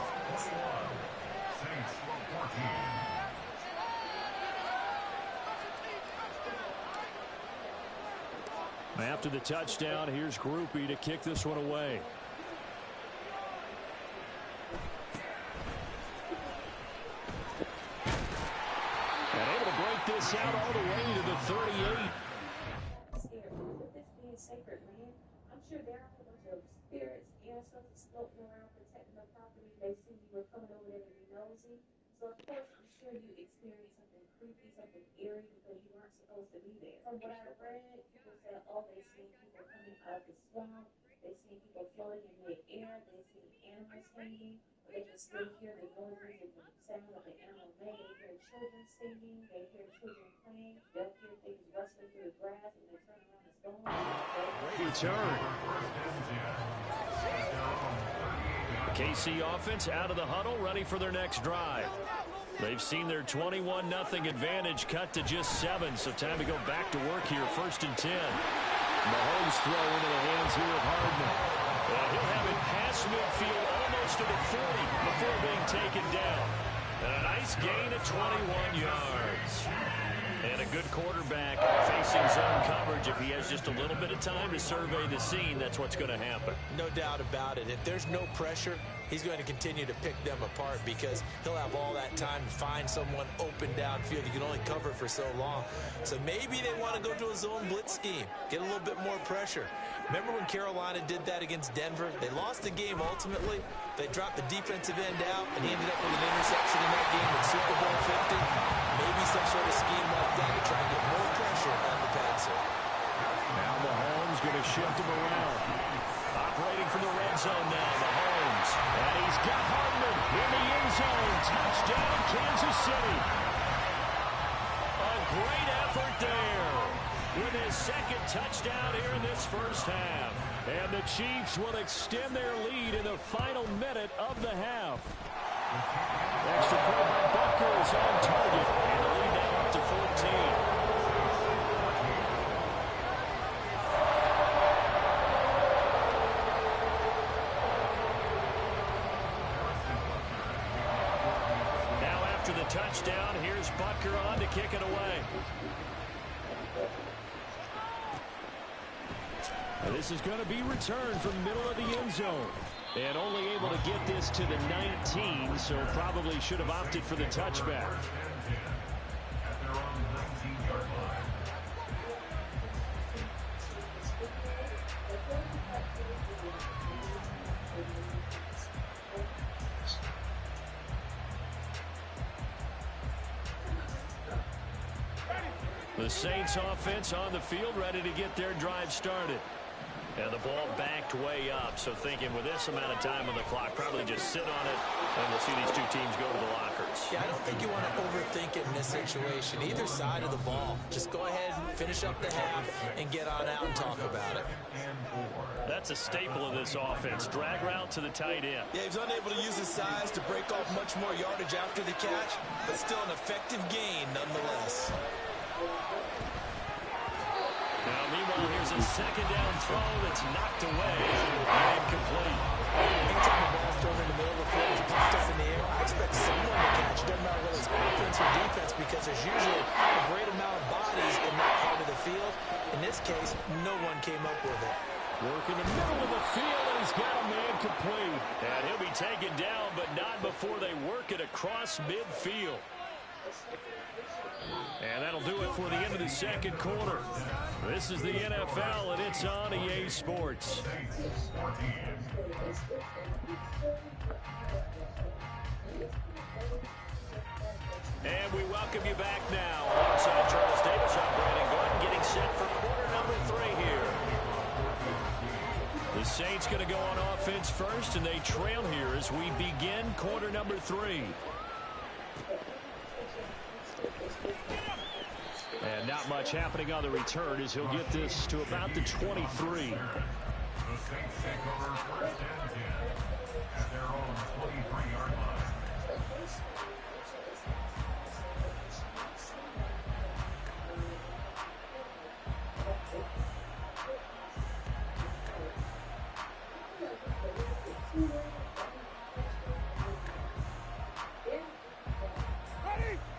[SPEAKER 2] After the touchdown, here's Groupie to kick this one away. And able to break this out all the way to the 38.
[SPEAKER 1] With this being sacred land, I'm sure there are a bunch of spirits and something floating around protecting the property. They see you were coming over there to be nosy. So of course, I'm sure you experienced something creepy, something eerie because you weren't supposed to be there. From what I read, people said, oh, they seen people coming out of the swamp. They seen people floating in mid-air. They seen animals hanging. They can still hear the noises and the sound of the animal make. They hear children singing. They hear children playing. They'll hear things rustling through the grass and they turn around and storm.
[SPEAKER 2] Great return. KC offense out of the huddle, ready for their next drive. They've seen their 21-0 advantage cut to just 7, so time to go back to work here. 1st and 10. Mahomes throw into the hands here of Hardman. He'll have it past midfield almost to the 40 before being taken down. And a nice gain of 21 yards. And a good quarterback facing zone coverage. If he has just a little bit of time to survey the scene, that's what's going to happen.
[SPEAKER 5] No doubt about it. If there's no pressure, he's going to continue to pick them apart because he'll have all that time to find someone open downfield. You can only cover for so long. So maybe they want to go to a zone blitz scheme, get a little bit more pressure. Remember when Carolina did that against Denver? They lost the game ultimately. They dropped the defensive end out, and he ended up with an interception in that game in Super Bowl 50. Maybe some sort of scheme like that to try and get more pressure on the passer.
[SPEAKER 2] Now Mahomes going to shift him around. Operating from the red zone now, Mahomes. And he's got Hardman in the end zone. Touchdown, Kansas City. A great effort there with his second touchdown here in this first half. And the Chiefs will extend their lead in the final minute of the half. Extra point by Butker is on target. And the lead now up to 14. Touchdown. Here's Butker on to kick it away. This is going to be returned from the middle of the end zone. And only able to get this to the 19, so probably should have opted for the touchback. The Saints offense on the field, ready to get their drive started. And the ball backed way up, so thinking with this amount of time on the clock, probably just sit on it, and we'll see these two teams go to the lockers.
[SPEAKER 5] Yeah, I don't think you want to overthink it in this situation. Either side of the ball. Just go ahead, finish up the half, and get on out and talk about it.
[SPEAKER 2] That's a staple of this offense. Drag route to the tight end.
[SPEAKER 5] Yeah, he was unable to use his size to break off much more yardage after the catch, but still an effective gain nonetheless.
[SPEAKER 2] Now, meanwhile, here's a second down throw that's knocked away and incomplete.
[SPEAKER 5] Anytime the ball's thrown in the middle of the field, it's popped up in the air, I expect someone to catch it. Doesn't matter whether it's offense or defense because there's usually a great amount of bodies in that part of the field. In this case, no one came up with it.
[SPEAKER 2] Work in the middle of the field, and he's got a man complete. And he'll be taken down, but not before they work it across midfield. And that'll do it for the end of the second quarter. This is the NFL, and it's on EA Sports. And we welcome you back now. Alongside Charles Davis, I'm Brandon Gordon, getting set for quarter number 3 here. The Saints going to go on offense first, and they trail here as we begin quarter number 3. And not much happening on the return as he'll get this to about the 23.
[SPEAKER 3] The Saints take over first and 10 at their own 23-yard line.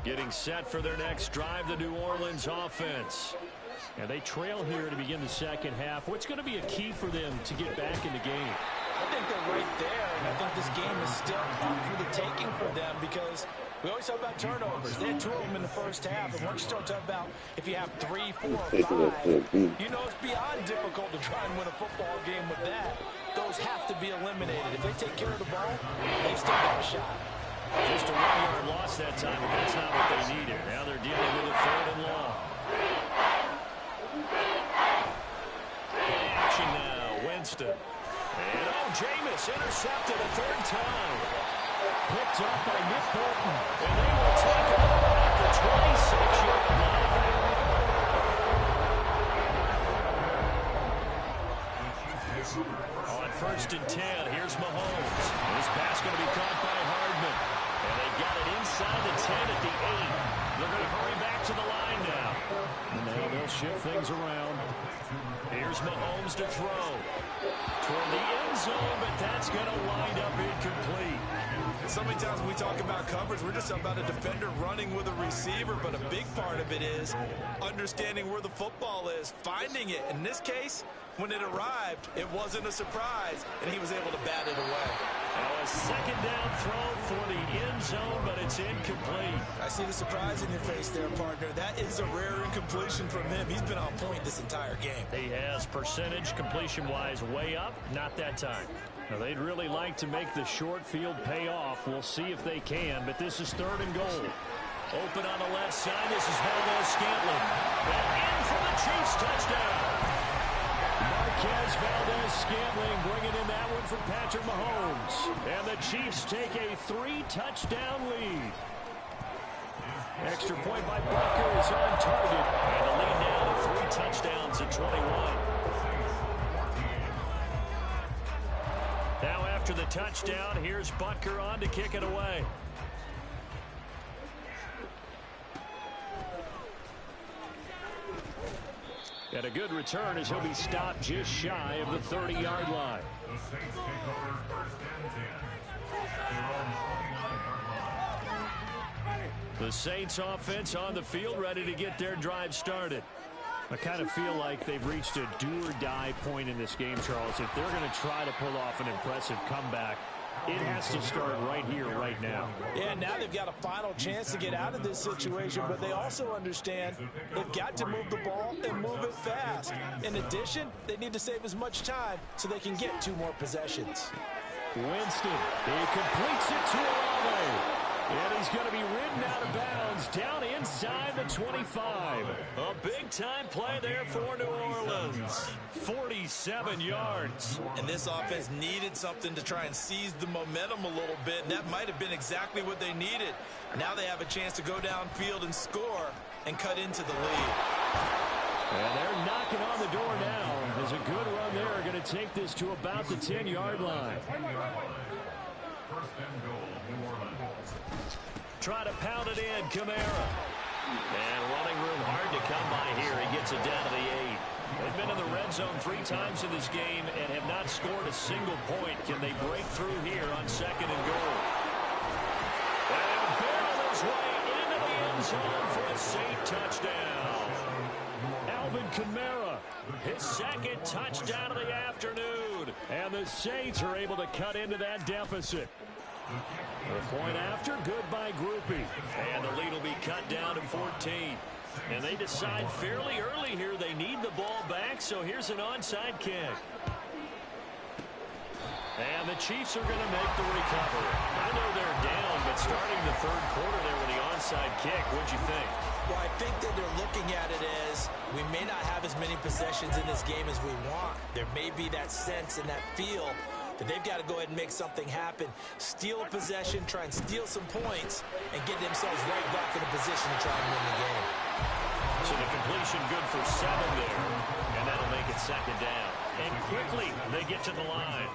[SPEAKER 2] Getting set for their next drive, the New Orleans offense. And they trail here to begin the second half. What's going to be a key for them to get back in the game?
[SPEAKER 5] I think they're right there, and I think this game is still up for the taking for them because we always talk about turnovers. They had 2 of them in the first half, and once you start talking about if you have 3, 4, 5, you know it's beyond difficult to try and win a football game with that. Those have to be eliminated. If they take care of the ball, they still got a shot.
[SPEAKER 2] Just a 1-yard loss that time, but that's not what they needed. Now they're dealing with a 3rd and long. Action now, Winston. And Jameis intercepted a 3rd time. Picked up by Nick Bolton. And they will take it at the 26-yard line. On 1st and 10, here's Mahomes. This pass going to be caught by Hardman. And they've got it inside the 10 at the 8. They're going to hurry back to the line now. And now they'll shift things around. Here's Mahomes to throw. Toward the end zone, but that's going to wind up incomplete.
[SPEAKER 5] So many times when we talk about coverage, we're just talking about a defender running with a receiver, but a big part of it is understanding where the football is, finding it. In this case, when it arrived, it wasn't a surprise, and he was able to bat it away.
[SPEAKER 2] Now a 2nd down throw for the end zone, but it's incomplete.
[SPEAKER 5] I see the surprise in your face there, partner. That is a rare incompletion from him. He's been on point this entire game.
[SPEAKER 2] He has percentage completion-wise way up, not that time. Now they'd really like to make the short field pay off. We'll see if they can, but this is 3rd and goal. Open on the left side, this is Valdez-Scantling. And in for the Chiefs touchdown. Marquez Valdez-Scantling bringing in that one for Patrick Mahomes. And the Chiefs take a 3-touchdown lead. Extra point by Bucker is on target. And the lead now to 3 touchdowns at 21. Now after the touchdown, here's Butker on to kick it away. And a good return as he'll be stopped just shy of the 30-yard line.
[SPEAKER 3] The Saints take over 1st and 10 at their own 29-yard line.
[SPEAKER 2] The Saints offense on the field ready to get their drive started. I kind of feel like they've reached a do-or-die point in this game, Charles. If they're going to try to pull off an impressive comeback, it has to start right here, right now.
[SPEAKER 5] Yeah, now they've got a final chance to get out of this situation, but they also understand they've got to move the ball and move it fast. In addition, they need to save as much time so they can get 2 more possessions.
[SPEAKER 2] Winston, he completes it to Olave. And he's going to be ridden out of bounds down inside the 25. A big-time play there for New Orleans. 47 yards.
[SPEAKER 5] And this offense needed something to try and seize the momentum a little bit, and that might have been exactly what they needed. Now they have a chance to go downfield and score and cut into the lead.
[SPEAKER 2] And they're knocking on the door now. There's a good run there. Going to take this to about the 10-yard line.
[SPEAKER 3] 1st and goal, New Orleans.
[SPEAKER 2] Try to pound it in, Kamara. And running room hard to come by here. He gets it down to the 8. They've been in the red zone 3 times in this game and have not scored a single point. Can they break through here on 2nd and goal? And barrel his way into the end zone for a Saint touchdown. Alvin Kamara, his 2nd touchdown of the afternoon. And the Saints are able to cut into that deficit. The point after, good by Groupie. And the lead will be cut down to 14. And they decide fairly early here they need the ball back, so here's an onside kick. And the Chiefs are going to make the recovery. I know they're down, but starting the third quarter there with the onside kick, what'd you think?
[SPEAKER 5] Well, I think that they're looking at it as we may not have as many possessions in this game as we want. There may be that sense and that feel that they've got to go ahead and make something happen, steal a possession, try and steal some points, and get themselves right back in a position to try and win the game.
[SPEAKER 2] So the completion good for 7 there, and that'll make it second down. And quickly they get to the line.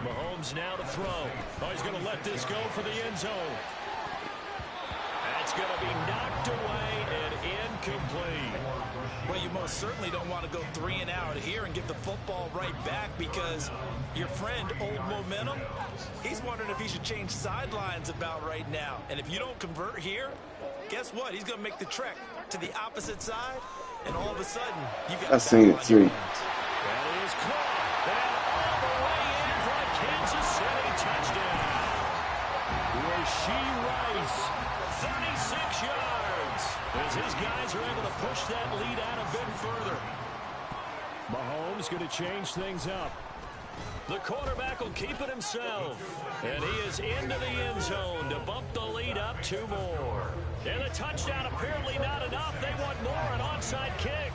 [SPEAKER 2] Mahomes now to throw. Oh, he's going to let this go for the end zone. That's going to be knocked away and incomplete.
[SPEAKER 5] Well, you most certainly don't want to go 3 and out here and get the football right back because your friend, Old Momentum, he's wondering if he should change sidelines about right now. And if you don't convert here, guess what? He's going to make the trek to the opposite side, and all of a sudden, you've got
[SPEAKER 6] I seen it too.
[SPEAKER 2] That is caught. And all the way in for a Kansas City touchdown. Rashee Rice, 36 yards. As his guys are able to push that lead out a bit further. Mahomes going to change things up. The quarterback will keep it himself. And he is into the end zone to bump the lead up 2 more. And the touchdown apparently not enough. They want more, an onside kick.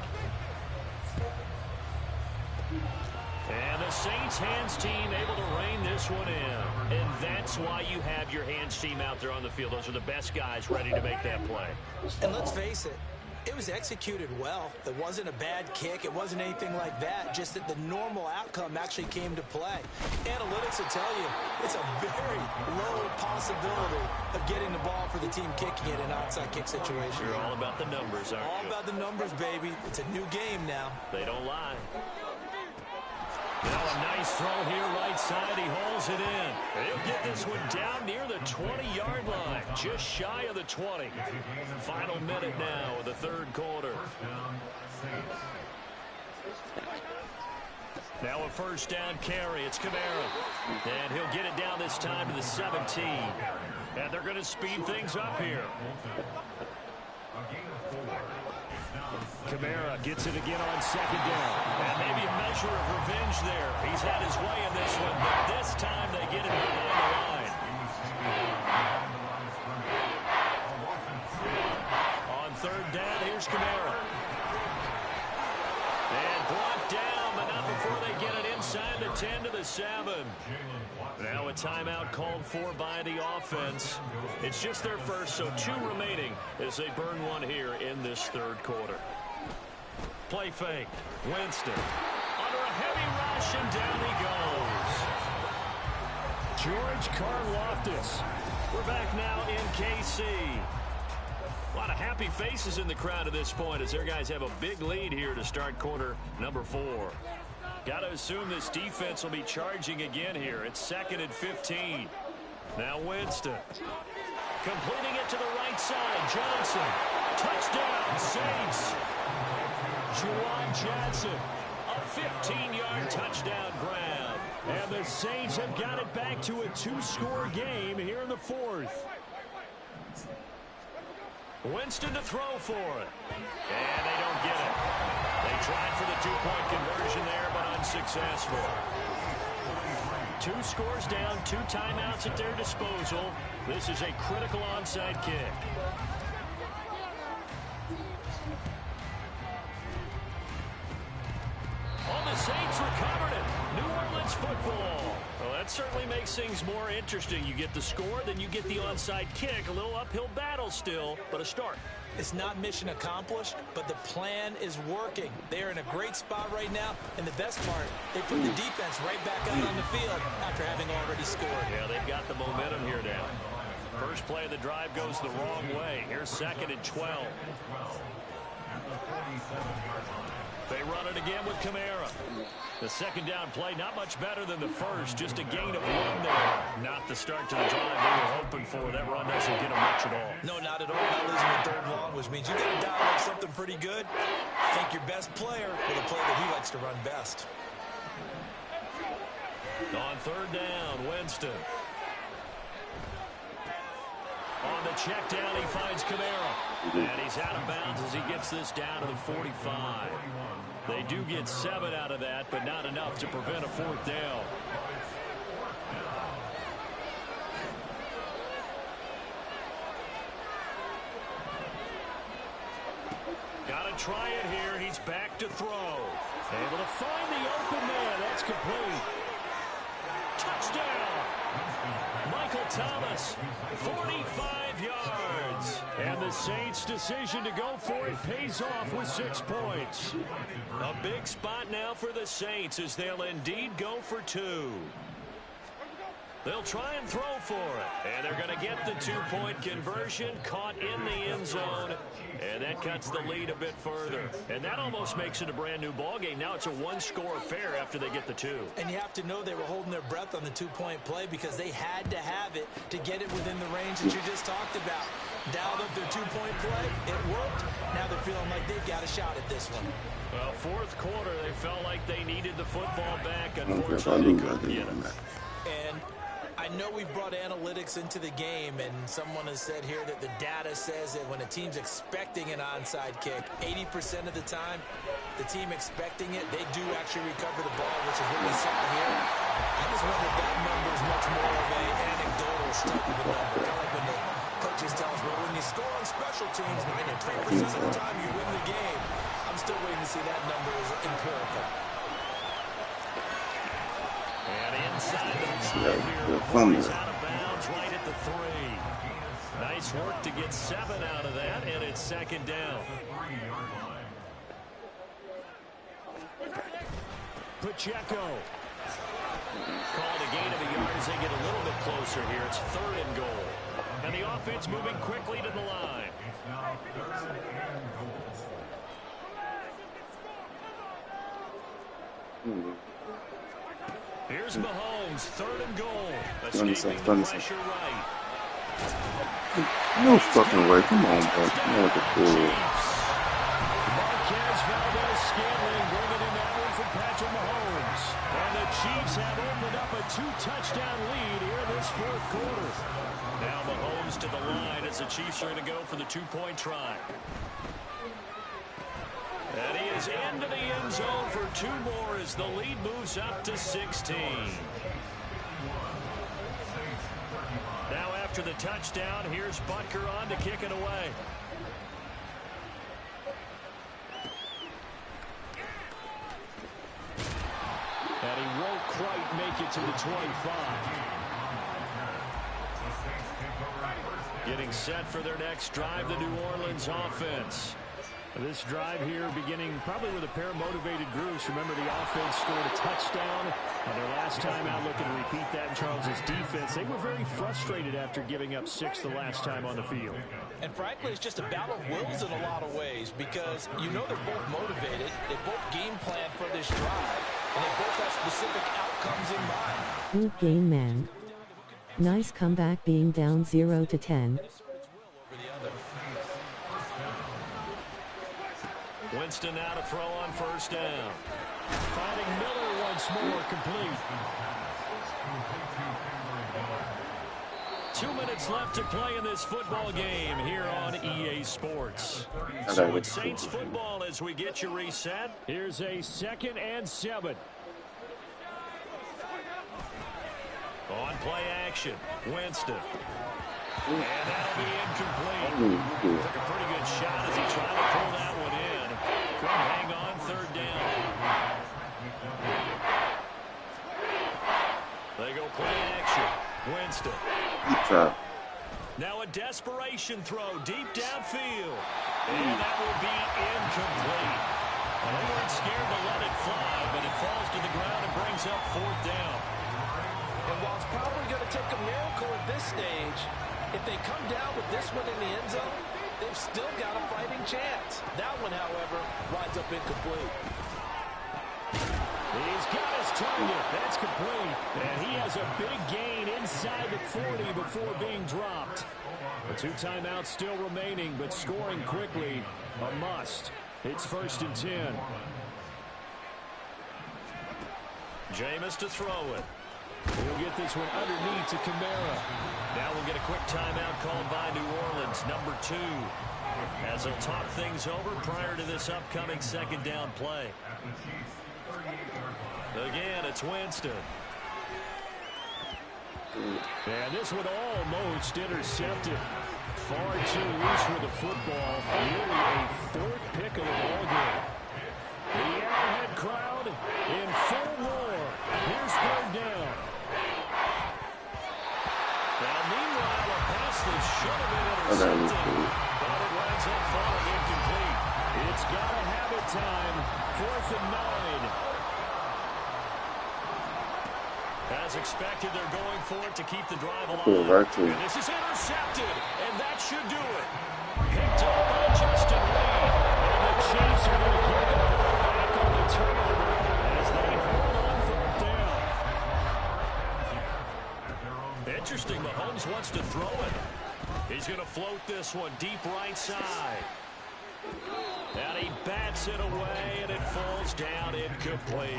[SPEAKER 2] And the Saints hands team able to rein this one in. And that's why you have your hands team out there on the field. Those are the best guys ready to make that play.
[SPEAKER 5] And let's face it, it was executed well. It wasn't a bad kick. It wasn't anything like that. Just that the normal outcome actually came to play. Analytics will tell you it's a very low possibility of getting the ball for the team kicking it in an onside kick situation.
[SPEAKER 2] You're all about the numbers, aren't you?
[SPEAKER 5] All about the numbers, baby. It's a new game now.
[SPEAKER 2] They don't lie. Now a nice throw here, right side. He hauls it in. He'll get this one down near the 20-yard line, just shy of the 20. Final minute now of the third quarter. Now a first down carry. It's Kamara. And he'll get it down this time to the 17. And they're going to speed things up here. Kamara gets it again on second down. And maybe a measure of revenge there. He's had his way in this one, but this time they get it behind the line. On third down, here's Kamara. And blocked down, but not before they get it inside the 10 to the 7. Now a timeout called for by the offense. It's just their first, so 2 remaining as they burn one here in this third quarter. Play fake. Winston under a heavy rush, and down he goes. George Karlaftis. We're back now in KC. A lot of happy faces in the crowd at this point as their guys have a big lead here to start quarter number 4. Got to assume this defense will be charging again here. It's 2nd and 15. Now Winston. Completing it to the right side. Johnson. Touchdown, Saints. Juwan Johnson. A 15-yard touchdown grab. And the Saints have got it back to a 2-score game here in the 4th. Winston to throw for it. And they don't get it. They tried for the 2-point conversion there, but unsuccessful. 2 scores down, 2 timeouts at their disposal. This is a critical onside kick. Oh, the Saints recovered it. New Orleans football. Well, that certainly makes things more interesting. You get the score, then you get the onside kick. A little uphill battle still, but a start.
[SPEAKER 5] It's not mission accomplished, but the plan is working. They're in a great spot right now, and the best part, they put the defense right back out on the field after having already scored.
[SPEAKER 2] Yeah, they've got the momentum here now. First play of the drive goes the wrong way. Here's 2nd and 12. They run it again with Kamara. The second down play, not much better than the first. Just a gain of 1 there. Not the start to the drive they were hoping for. That run doesn't get them much at all.
[SPEAKER 5] No, not at all. Not losing a 3rd long, which means you got to dial up something pretty good. Think your best player with a play that he likes to run best.
[SPEAKER 2] On 3rd down, Winston. check down, he finds Kamara. And he's out of bounds as he gets this down to the 45. They do get 7 out of that, but not enough to prevent a 4th down. Got to try it here. He's back to throw. Able to find the open man. That's complete. Touchdown. Michael Thomas, 45 yards. And the Saints' decision to go for it pays off with 6 points. A big spot now for the Saints as they'll indeed go for 2. They'll try and throw for it. And they're going to get the 2-point conversion, caught in the end zone. And that cuts the lead a bit further. And that almost makes it a brand-new ballgame. Now it's a 1-score affair after they get the 2.
[SPEAKER 5] And you have to know they were holding their breath on the 2-point play because they had to have it to get it within the range that you just talked about. Dialed up their 2-point play. It worked. Now they're feeling like they've got a shot at this one.
[SPEAKER 2] Well, 4th quarter, they felt like they needed the football back. Unfortunately, they couldn't get it.
[SPEAKER 5] And I know we've brought analytics into the game, and someone has said here that the data says that when a team's expecting an onside kick, 80% of the time, the team expecting it, they do actually recover the ball, which is what we saw here. I just wonder if that number is much more of an anecdotal stuff of a number. Kind of like when the coaches tell us, well, when you score on special teams, 93% of the time you win the game. I'm still waiting to see that number is empirical.
[SPEAKER 2] And inside the 5 here, he's out of bounds right at the 3. Nice work to get 7 out of that, and it's 2nd down. Pacheco. Called a gain of a yard as they get a little bit closer here. It's 3rd and goal. And the offense moving quickly to the line. Here's Mahomes, 3rd and goal. Escaping the pressure right.
[SPEAKER 6] No fucking way. Come on, bro. Come on with the pool.
[SPEAKER 2] Marquez Valdez-Scantling bringing in that one from Patrick Mahomes. And the Chiefs have opened up a 2-touchdown lead here in this 4th quarter. Now Mahomes to the line as the Chiefs are going to go for the 2-point try. And he is into the end zone for 2 more as the lead moves up to 16. Now after the touchdown, here's Butker on to kick it away. And he won't quite make it to the 25. Getting set for their next drive, the New Orleans offense. This drive here beginning probably with a pair of motivated groups. Remember, the offense scored a touchdown on their last time out, looking to repeat that in Charles's defense. They were very frustrated after giving up 6 the last time on the field. And frankly, it's just a battle of wills in a lot of ways because you know they're both motivated. They both game plan for this drive, and they both have specific outcomes in mind.
[SPEAKER 7] Good game, man. Nice comeback being down 0-10.
[SPEAKER 2] Winston now to throw on 1st down. Finding Miller once more, complete. 2 minutes left to play in this football game here on EA Sports. So it's Saints football as we get you reset. Here's a 2nd and 7. On play action, Winston. And that'll be incomplete. Took a pretty good shot as he tried to pull that one in. Couldn't hang on, 3rd down. They go play action. Winston. Now a desperation throw deep downfield. And that will be incomplete. Well, they weren't scared to let it fly, but it falls to the ground and brings up 4th down.
[SPEAKER 5] And while it's probably going to take a miracle at this stage, if they come down with this one in the end zone, they've still got a fighting chance. That one, however, winds up incomplete.
[SPEAKER 2] He's got his target. That's complete. And he has a big gain inside the 40 before being dropped. The 2 timeouts still remaining, but scoring quickly, a must. It's 1st and 10. Jameis to throw it. He'll get this one underneath to Kamara. Now we'll get a quick timeout called by New Orleans, number 2, as they'll talk things over prior to this upcoming second down play. Again, it's Winston. And this one almost intercepted. Far too loose with the football. Nearly a 4th pick of the ball game. The Arrowhead crowd in full roar. Here's 3rd down. Now, meanwhile, a pass that should have been intercepted, but it winds up falling incomplete. It's got to have it time. 4th and 9. As expected, they're going for it to keep the drive alive. And this is intercepted, and that should do it. Picked up by Justin Reed. And the Chiefs are going to get the ball back on the turnover as they hold on 4th down. Interesting, Mahomes wants to throw it. He's going to float this one deep right side. And he bats it away, and it falls down incomplete.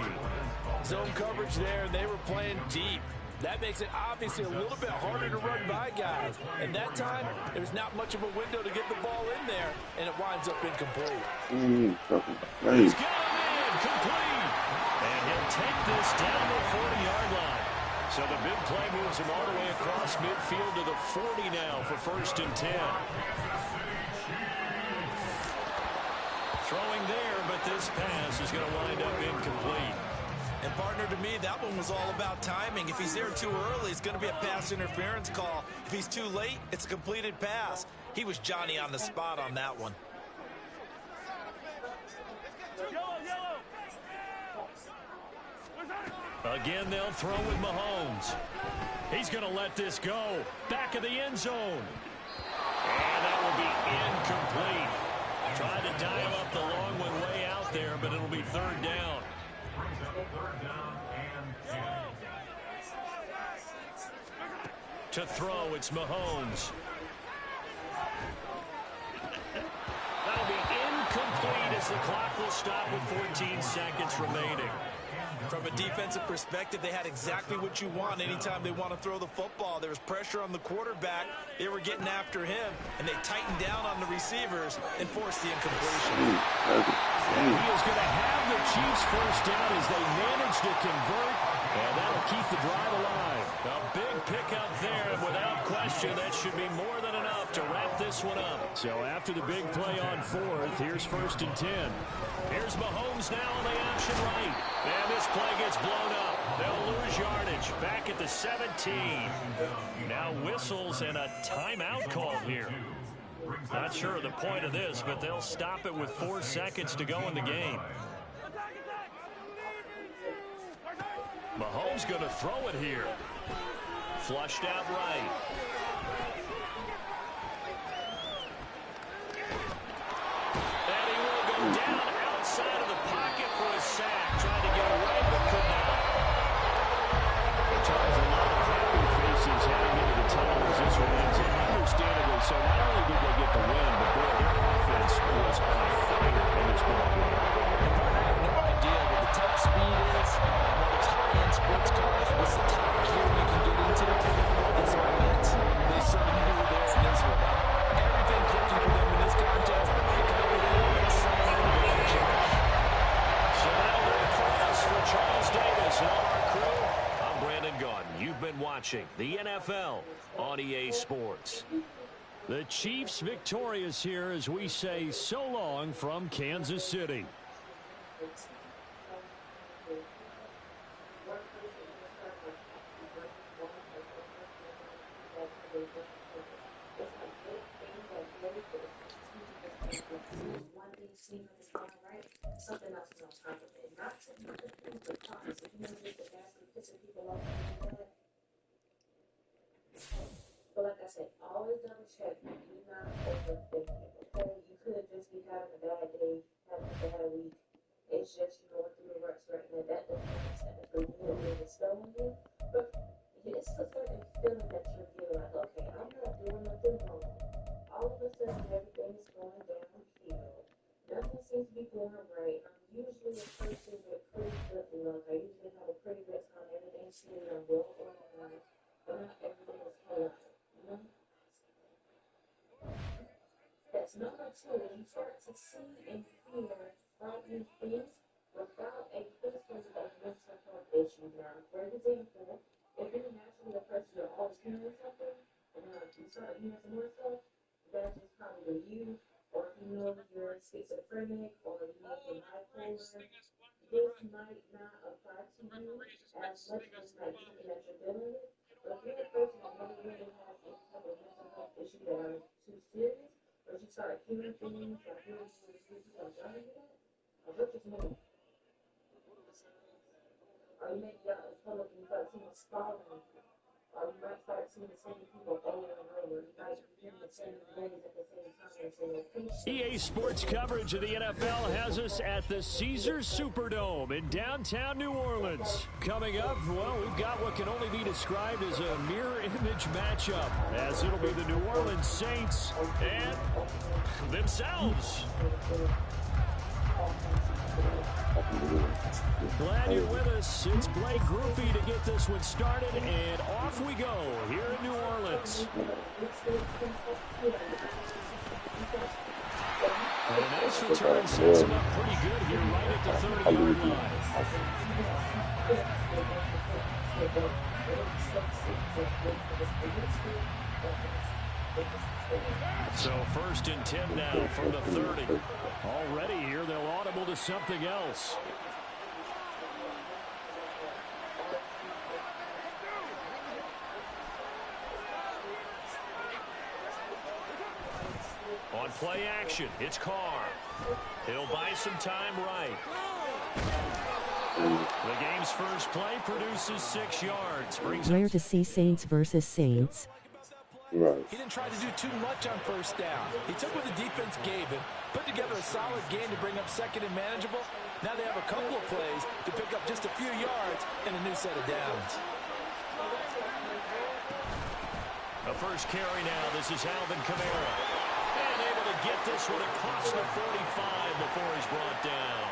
[SPEAKER 5] Zone coverage there, and they were playing deep. That makes it obviously a little bit harder to run by guys. And that time, there's not much of a window to get the ball in there, and it winds up incomplete.
[SPEAKER 2] He's got him in, complete. And he'll take this down the 40-yard line. So the big play moves him all the way across midfield to the 40 now for 1st and 10. Throwing there, but this pass is going to wind up incomplete.
[SPEAKER 5] And partner, to me, that one was all about timing. If he's there too early, it's going to be a pass interference call. If he's too late, it's a completed pass. He was Johnny on the spot on that one.
[SPEAKER 2] Again, they'll throw with Mahomes. He's going to let this go. Back of the end zone. And that will be incomplete. Tried to dial up the long one way out there, but it'll be 3rd down. To throw, it's Mahomes. That'll be incomplete as the clock will stop with 14 seconds remaining.
[SPEAKER 5] From a defensive perspective, they had exactly what you want anytime they want to throw the football. There was pressure on the quarterback. They were getting after him, and they tightened down on the receivers and forced the incompletion.
[SPEAKER 2] And he is going to have the Chiefs 1st down as they manage to convert, and that'll keep the drive alive. A big pickup there, and without question, that should be more than enough to wrap this one up. So after the big play on 4th, here's 1st and 10. Here's Mahomes now on the option right. And this play gets blown up. They'll lose yardage back at the 17. Now whistles and a timeout call here. Not sure of the point of this, but they'll stop it with 4 seconds to go in the game. Mahomes going to throw it here. Flushed out right. And he will go down outside of the pocket for a sack. Trying to get away, but could not. Charles, a lot of happy faces heading into the tunnel as this one ends. And understandably so, not only did they get the win, but boy, their offense was on fire in this ball game.
[SPEAKER 5] And I have no idea what the top speed is, what those high-end sports cars, what's the top gear you can get into. These are wins. They certainly knew there in this one. Everything clicking for them in this contest. High confidence,
[SPEAKER 2] so that'll do it for us. For Charles Davis and all our crew, I'm Brandon Gaudin. You've been watching the NFL on EA Sports. The Chiefs victorious here as we say so long from Kansas City.
[SPEAKER 1] Something else on top of it. Not to confuse the cause. If you know just the basket pissing people off like that. But like I said, always double check. Do not overthink it. Okay? You could just be having a bad day, having a bad week. It's just you going through the ruts right now. That doesn't mean technically really dispelling you. But it's a certain feeling that you're feeling like, okay, I'm not doing nothing wrong. All of a sudden everything is going downhill. Nothing seems to be going right. I'm usually a person with pretty good luck. I usually have a pretty good time. Everything seems to go well going on. But not everything is chaotic. That's number two. You start to see and hear all these things without a history of mental health issues. Now, for example, if you're naturally a person you're always hearing something, and you start hearing some more stuff, that's just probably you, or if you know you're schizophrenic, or you know you're bipolar, this might not apply to you as much as like something that you're dealing with. But if you're a person that never really has any type of mental health issue that are too serious, but you start hearing things like you're like, I hear that, or what just moved? Or you maybe out in public and you start seeing stalling, or you might start seeing the same people over and over. You might be hearing the same names at the same time, same location.
[SPEAKER 2] EA Sports coverage of the NFL has us at the Caesars Superdome in downtown New Orleans. Coming up, well, we've got what can only be described as a mirror image matchup, as it'll be the New Orleans Saints and themselves. Glad you're with us. It's Blake Groupie to get this one started, and off we go here in New Orleans. And a nice return sets him up pretty good here right at the 30-yard line. So 1st and 10 now from the 30. Already here, they'll audible to something else. On play action, it's Carr. He'll buy some time right. The game's first play produces 6 yards.
[SPEAKER 7] Rare to see Saints versus Saints.
[SPEAKER 6] Right.
[SPEAKER 5] He didn't try to do too much on 1st down. He took what the defense gave him, put together a solid game to bring up 2nd and manageable. Now they have a couple of plays to pick up just a few yards and a new set of downs.
[SPEAKER 2] The first carry now. This is Alvin Kamara. And able to get this one across the 45 before he's brought down.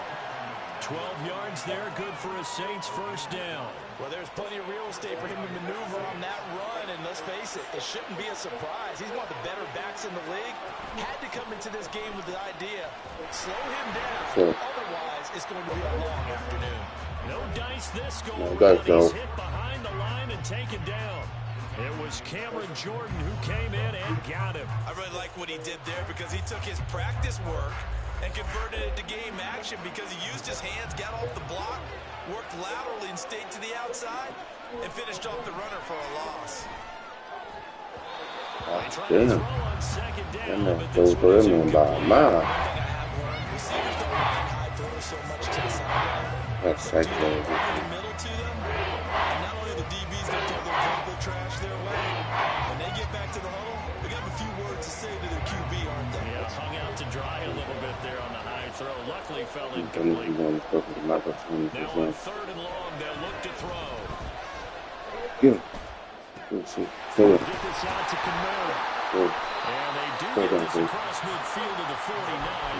[SPEAKER 2] 12 yards there, good for a Saints 1st down.
[SPEAKER 5] Well, there's plenty of real estate for him to maneuver on that run, and let's face it, it shouldn't be a surprise. He's one of the better backs in the league. Had to come into this game with the idea, slow him down, otherwise it's going to be a long afternoon.
[SPEAKER 2] No dice this go around. He's hit behind the line and taken down. It was Cameron Jordan who came in and got him.
[SPEAKER 5] I really like what he did there because he took his practice work and converted it to game action because he used his hands, got off the block, worked laterally and stayed to the outside, and finished off the runner for a loss.
[SPEAKER 2] They tried to throw on 2nd down, but this one is incomplete.
[SPEAKER 5] Receivers don't like high throws so much to the sideline.
[SPEAKER 6] That's
[SPEAKER 5] In the middle to them, and not only the DB's going to throw their verbal trash their way, when they get back to the huddle, they got a few words to say to their QB, aren't they?
[SPEAKER 2] Yeah, hung out to dry a little bit there on the high throw. Luckily fell incomplete. Now on 3rd and long, they'll look to throw.
[SPEAKER 6] Get
[SPEAKER 2] this out to Kamara. And they do get this across midfield to the 49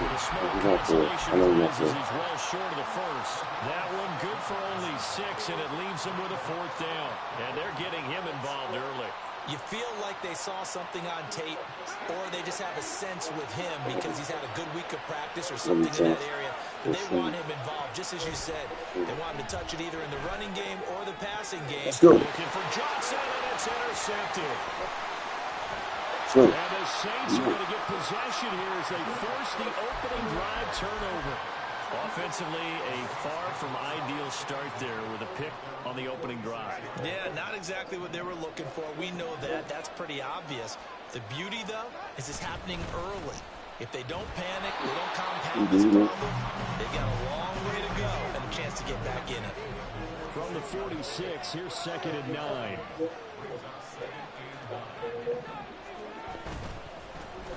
[SPEAKER 2] with a small consolation prize as he's well short of the 1st. That one good for only 6, and it leaves them with a 4th down. And they're getting him involved early.
[SPEAKER 5] You feel like they saw something on tape, or they just have a sense with him because he's had a good week of practice or something in that area. But they want him involved, just as you said. They want him to touch it either in the running game or the passing game.
[SPEAKER 2] Looking for Johnson, and it's intercepted. And the Saints are going to get possession here as they force the opening drive turnover. Offensively, a far from ideal start there with a pick on the opening drive.
[SPEAKER 5] Yeah, not exactly what they were looking for. We know that. That's pretty obvious. The beauty, though, is it's happening early. If they don't panic, they don't compound this problem, they've got a long way to go and a chance to get back in it.
[SPEAKER 2] From the 46, here's 2nd and 9.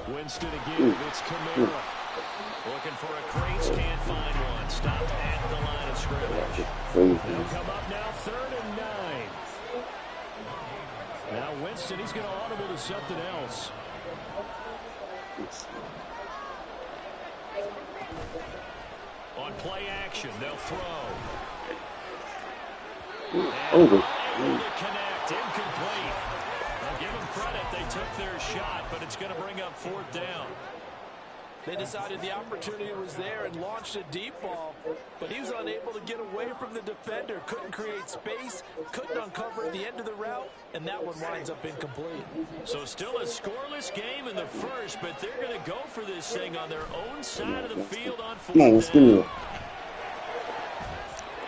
[SPEAKER 2] Winston again, it's Kamara. Looking for a crease, can't find one. Stopped at the line of scrimmage. They'll come up now, 3rd and 9. Now Winston, he's going to audible to something else. On play action, they'll throw. And able to connect, incomplete. I'll give them credit, they took their shot, but it's going to bring up 4th down.
[SPEAKER 5] They decided the opportunity was there and launched a deep ball, but he was unable to get away from the defender, couldn't create space, couldn't uncover the end of the route, and that one winds up incomplete.
[SPEAKER 2] So still a scoreless game in the first, but they're going to go for this thing on their own side of the field on fourth
[SPEAKER 6] Come on, let's give me
[SPEAKER 2] down.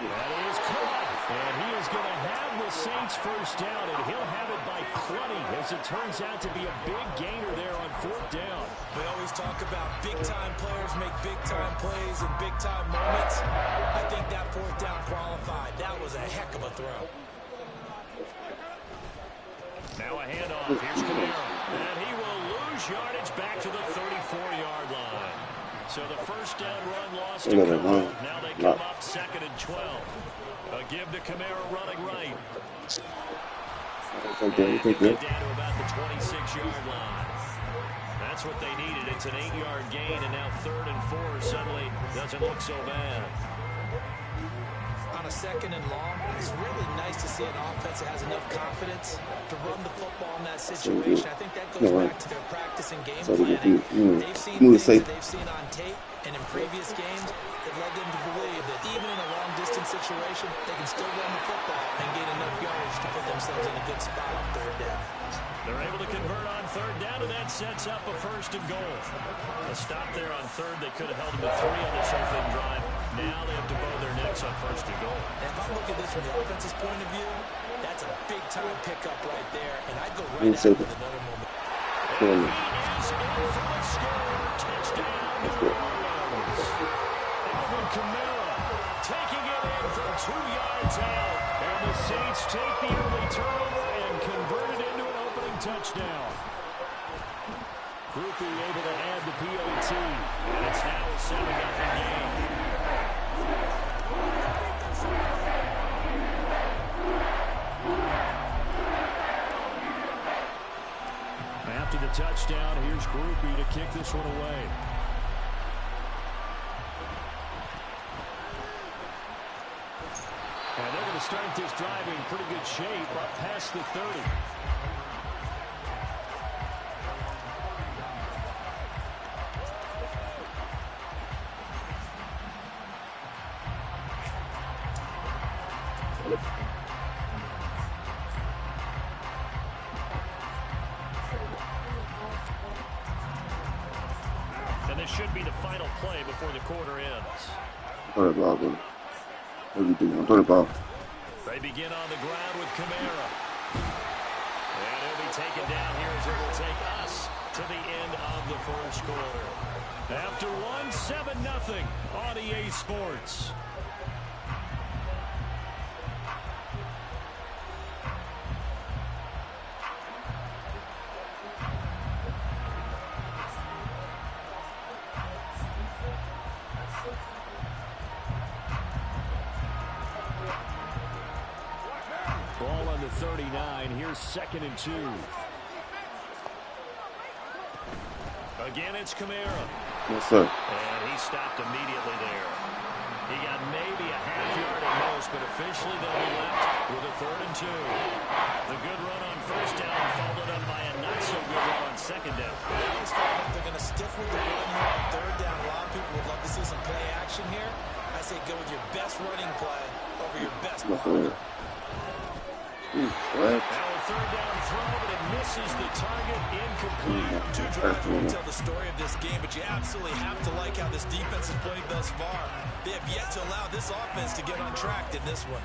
[SPEAKER 2] That is caught, and he is going to have the Saints first down, and he'll have it by plenty, as it turns out to be a big gainer there on fourth down.
[SPEAKER 5] We always talk about big-time players make big-time plays in big-time moments. I think that fourth down qualified. That was a heck of a throw.
[SPEAKER 2] Now a handoff. Here's Camara, and he will lose yardage back to the 34-yard line. So the first down run lost to Cooper. Now they come up 2nd and 12. A give to Camara running right. And they get down to about the 26-yard line. That's what they needed. It's an 8-yard gain, and now 3rd and 4 suddenly doesn't look so bad.
[SPEAKER 5] On a 2nd and long, it's really nice to see an offense that has enough confidence to run the football in that situation. I think that goes back to their practice and game planning. They've seen things that they've seen on tape, and in previous games, it led them to believe that even in a long-distance situation, they can still run the football and gain enough yardage to put themselves in a good spot on 3rd down.
[SPEAKER 2] They're able to convert on 3rd down, and that sets up a 1st and goal. A stop there on 3rd. They could have held them to 3 on this opening drive. Now they have to bow their necks on 1st and goal.
[SPEAKER 5] And if I'm looking at this from the offense's point of view, that's a big-time pickup right there, and I'd go right at it with another moment.
[SPEAKER 2] And he is in for the score. Touchdown, New Orleans. Alvin Kamara taking it in from 2 yards out, and the Saints take the early turnover and convert it into an opening touchdown. Groupie able to add the PAT, and it's now a 7-0 game. After the touchdown, here's Groupie to kick this one away. And they're going to start this drive in pretty good shape up past the 30. And this should be the final play before the quarter ends.
[SPEAKER 6] Throw the ball, bro. Throw the ball.
[SPEAKER 2] They begin on the ground with Camara. And he'll be taken down here as it will take us to the end of the first quarter. After 7-0 on EA Sports. Ball on the 39. Here's 2nd and 2. Again, it's Camara.
[SPEAKER 6] Yes, sir.
[SPEAKER 2] And he stopped immediately there. He got maybe a half yard at most, but officially they'll be left with a 3rd and 2. The good run on 1st down followed up by a not-so-good run on 2nd down.
[SPEAKER 5] I always find that they're going to stick with the run here on 3rd down. A lot of people would love to see some play action here. I say go with your best running play over your best blocker.
[SPEAKER 2] Now a 3rd down throw, but it misses the target, incomplete.
[SPEAKER 5] 2 drives won't tell the story of this game, but you absolutely have to like how this defense has played thus far. They have yet to allow this offense to get untracked in this one.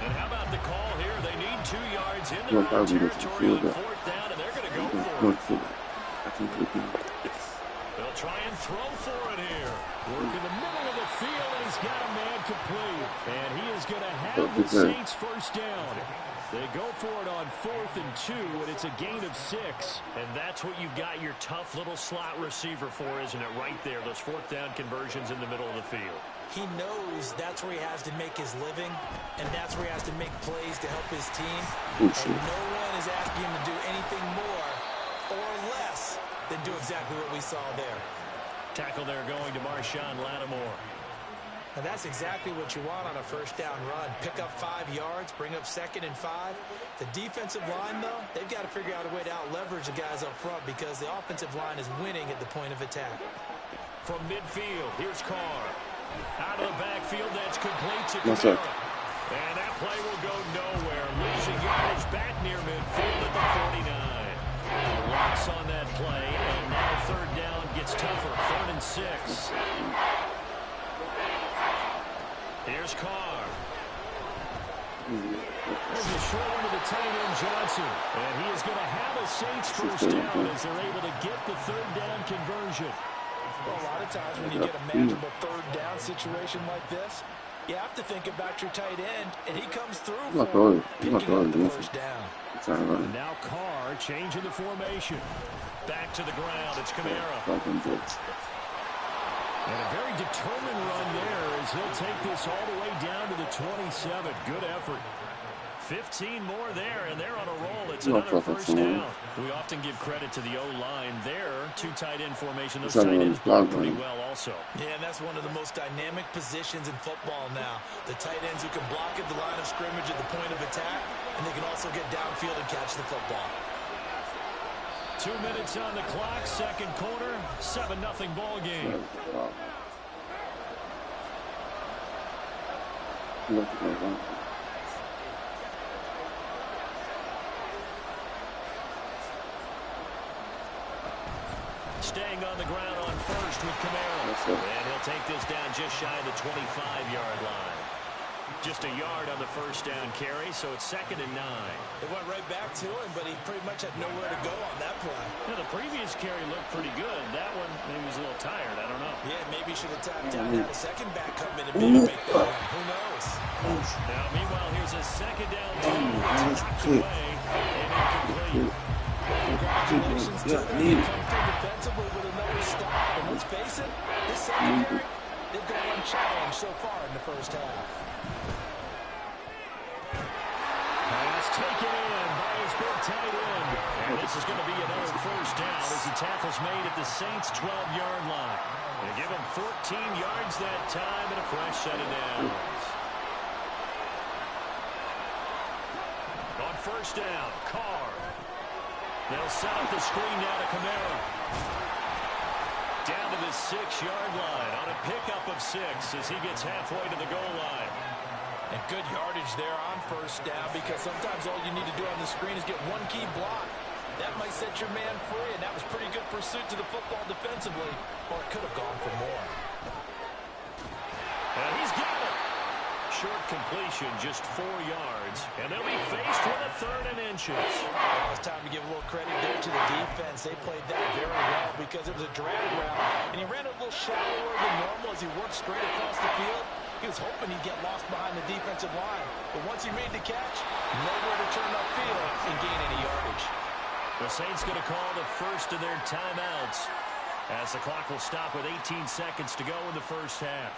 [SPEAKER 2] And how about the call here? They need 2 yards in their own territory on 4th down, and they're going to go for it. They'll try and throw for it here. Work in the middle of the field, and he's got a man complete. And he is going to have the Saints first down. They go for it on 4th and 2, and it's a gain of 6. And that's what you've got your tough little slot receiver for, isn't it? Right there, those 4th down conversions in the middle of the field.
[SPEAKER 5] He knows that's where he has to make his living, and that's where he has to make plays to help his team. And no one is asking him to do anything more or less than do exactly what we saw there.
[SPEAKER 2] Tackle there going to Marshawn Lattimore.
[SPEAKER 5] And that's exactly what you want on a first down run. Pick up 5 yards, bring up 2nd and 5. The defensive line, though, they've got to figure out a way to out-leverage the guys up front because the offensive line is winning at the point of attack.
[SPEAKER 2] From midfield, here's Carr. Out of the backfield, that's complete to Kamara. And that play will go nowhere. Losing yardage back near midfield at the 49. A loss on that play, and now 3rd down gets tougher. 3rd and 6. Here's Carr. There's a short one to the tight end, Johnson. And he is going to have a Saints first down as they're able to get the 3rd down conversion.
[SPEAKER 5] Well, a lot of times when you get a manageable 3rd down situation like this, you have to think about your tight end, and he comes through for picking up the first down.
[SPEAKER 2] And now Carr changing the formation. Back to the ground. It's Kamara. And a very determined run there as he'll take this all the way down to the 27. Good effort. 15 more there, and they're on a roll. It's another first down. We often give credit to the O-line there. 2 tight end formation. Those tight ends block pretty well also.
[SPEAKER 5] Yeah, and that's one of the most dynamic positions in football now. The tight ends who can block at the line of scrimmage at the point of attack, and they can also get downfield and catch the football.
[SPEAKER 2] 2 minutes on the clock, 2nd quarter, 7-0 ball game. Staying on the ground on first with Kamara. And he'll take this down just shy of the 25-yard line. Just a yard on the first down carry, so it's 2nd and 9.
[SPEAKER 5] It went right back to him, but he pretty much had nowhere to go on that play.
[SPEAKER 2] Yeah, the previous carry looked pretty good. That one, maybe he was a little tired. I don't know.
[SPEAKER 5] Yeah, maybe he should have tapped out and had a second back come in and maybe make that one. Who knows?
[SPEAKER 2] Now, meanwhile, here's a 2nd down. It's tucked away and incomplete.
[SPEAKER 5] Congratulations to them. They come through defensively with another stop. And let's face it, this secondary, they've got one challenge so far in the first half.
[SPEAKER 2] Pass taken in by his big tight end. And this is going to be another first down as the tackle's made at the Saints' 12-yard line. They give him 14 yards that time and a fresh set of downs. On first down, Carr. They'll set up the screen now to Kamara. Down to the 6-yard line on a pickup of 6 as he gets halfway to the goal line.
[SPEAKER 5] And good yardage there on first down because sometimes all you need to do on the screen is get one key block. That might set your man free, and that was pretty good pursuit to the football defensively, or it could have gone for more.
[SPEAKER 2] And he's got it. Short completion, just 4 yards, and they'll be faced with a 3rd and inches.
[SPEAKER 5] Well, it's time to give a little credit there to the defense. They played that very well because it was a drag route, and he ran a little shallower than normal as he worked straight across the field. He was hoping he'd get lost behind the defensive line, but once he made the catch, nowhere to turn upfield and gain any yardage.
[SPEAKER 2] The Saints going to call the first of their timeouts as the clock will stop with 18 seconds to go in the first half.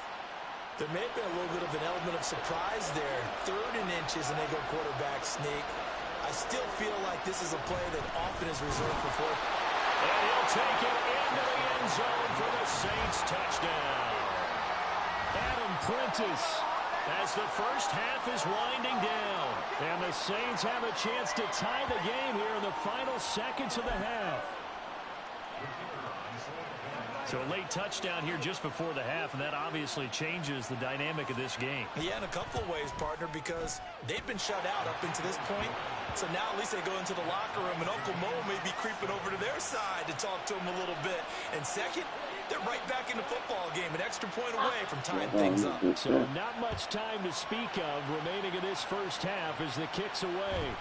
[SPEAKER 5] There may have been a little bit of an element of surprise there. 3rd and inches, and they go quarterback sneak. I still feel like this is a play that often is reserved for 4th.
[SPEAKER 2] And he'll take it into the end zone for the Saints touchdown. Adam Prentice as the first half is winding down. And the Saints have a chance to tie the game here in the final seconds of the half. So a late touchdown here just before the half, and that obviously changes the dynamic of this game.
[SPEAKER 5] Yeah, in a couple of ways, partner, because they've been shut out up until this point. So now at least they go into the locker room, and Uncle Mo may be creeping over to their side to talk to him a little bit. And second, they're right back in the football game, an extra point away from tying things up.
[SPEAKER 2] So not much time to speak of remaining in this first half as the kick's away.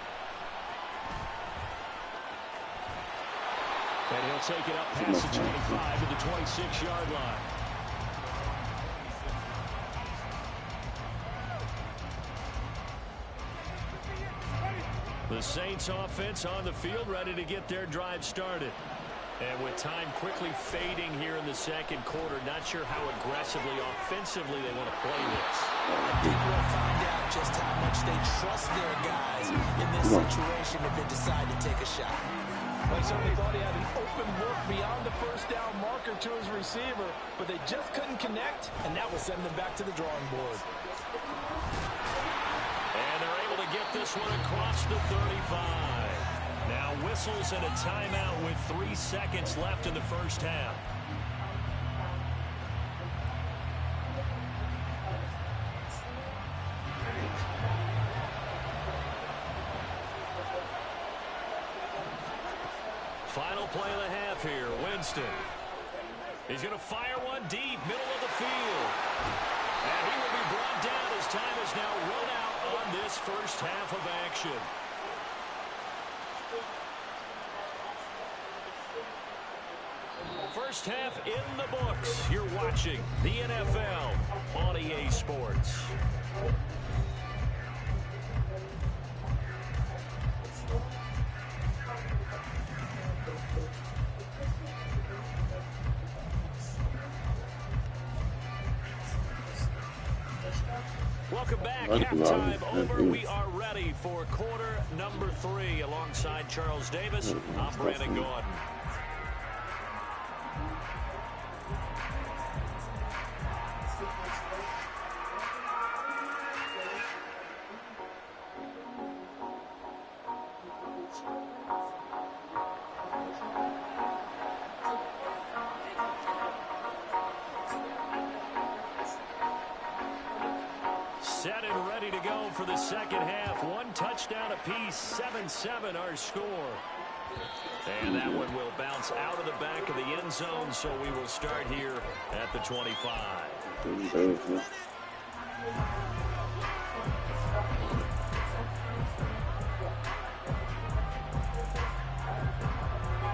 [SPEAKER 2] And he'll take it up past the 25 to the 26-yard line. The Saints offense on the field ready to get their drive started. And with time quickly fading here in the second quarter, not sure how aggressively, offensively they want to play this.
[SPEAKER 5] I think we'll find out just how much they trust their guys in this situation if they decide to take a shot.
[SPEAKER 8] Well, he certainly thought he had an open look beyond the first down marker to his receiver, but they just couldn't connect, and that will send them back to the drawing board.
[SPEAKER 2] And they're able to get this one across the 35. Now whistles and a timeout with 3 seconds left in the first half. Final play of the half here, Winston. He's going to fire one deep, middle of the field. And he will be brought down as time is now run out on this first half of action. First half in the books. You're watching the NFL on EA Sports. Welcome back. Halftime over. We are ready for quarter number 3. Alongside Charles Davis, I'm Brandon Gordon. Set and ready to go for the second half. 1 touchdown apiece, 7-7 our score. And that one will bounce out of the back of the end zone, so we will start here at the 25.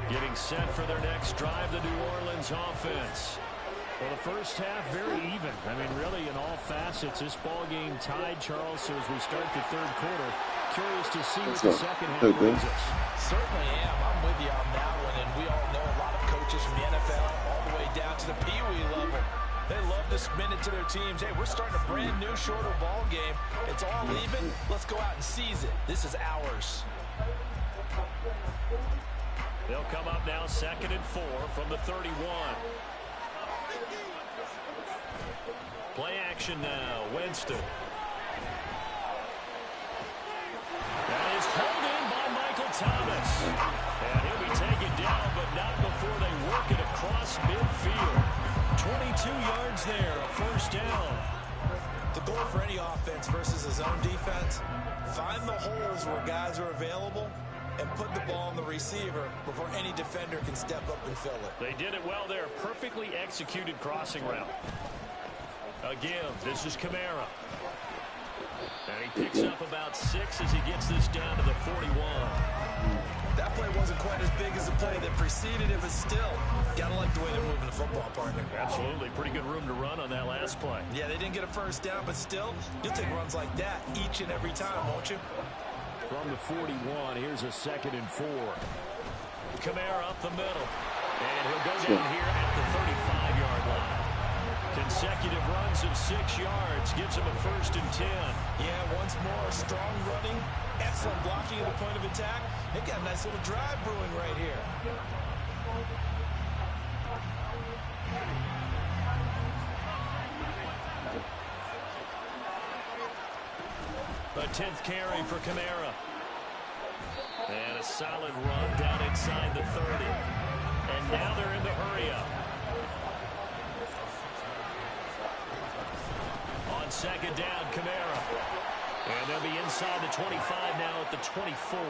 [SPEAKER 2] Getting set for their next drive, the New Orleans offense.
[SPEAKER 8] Well, the first half, very even. I mean, really, in all facets, this ball game tied, Charles. So as we start the third quarter, curious to see what the second half brings us.
[SPEAKER 5] Certainly am. I'm with you on that one. And we all know a lot of coaches from the NFL all the way down to the Pee Wee level. They love to spin it to their teams. Hey, we're starting a brand new, shorter ball game. It's all even. Let's go out and seize it. This is ours.
[SPEAKER 2] They'll come up now 2nd and 4 from the 31. Play action now, Winston. That is hauled in by Michael Thomas. And he'll be taken down, but not before they work it across midfield. 22 yards there, a first down.
[SPEAKER 5] The goal for any offense versus a zone defense, find the holes where guys are available and put the ball on the receiver before any defender can step up and fill it.
[SPEAKER 2] They did it well there. Perfectly executed crossing route. Again, this is Kamara. And he picks up about 6 as he gets this down to the 41.
[SPEAKER 5] That play wasn't quite as big as the play that preceded it, but still, gotta like the way they're moving the football, partner.
[SPEAKER 2] Absolutely. Pretty good room to run on that last play.
[SPEAKER 5] Yeah, they didn't get a first down, but still, you'll take runs like that each and every time, won't you?
[SPEAKER 2] From the 41, here's a 2nd and 4. Kamara up the middle. And he'll go down here at the 35-yard line. Consecutive runs of 6 yards gives him a 1st and 10.
[SPEAKER 5] Yeah, once more, strong running, excellent blocking at the point of attack. They've got a nice little drive brewing right here.
[SPEAKER 2] A 10th carry for Kamara. And a solid run down inside the 30. And now they're in the hurry-up. On 2nd down, Kamara. And they'll be inside the 25 now at the 24.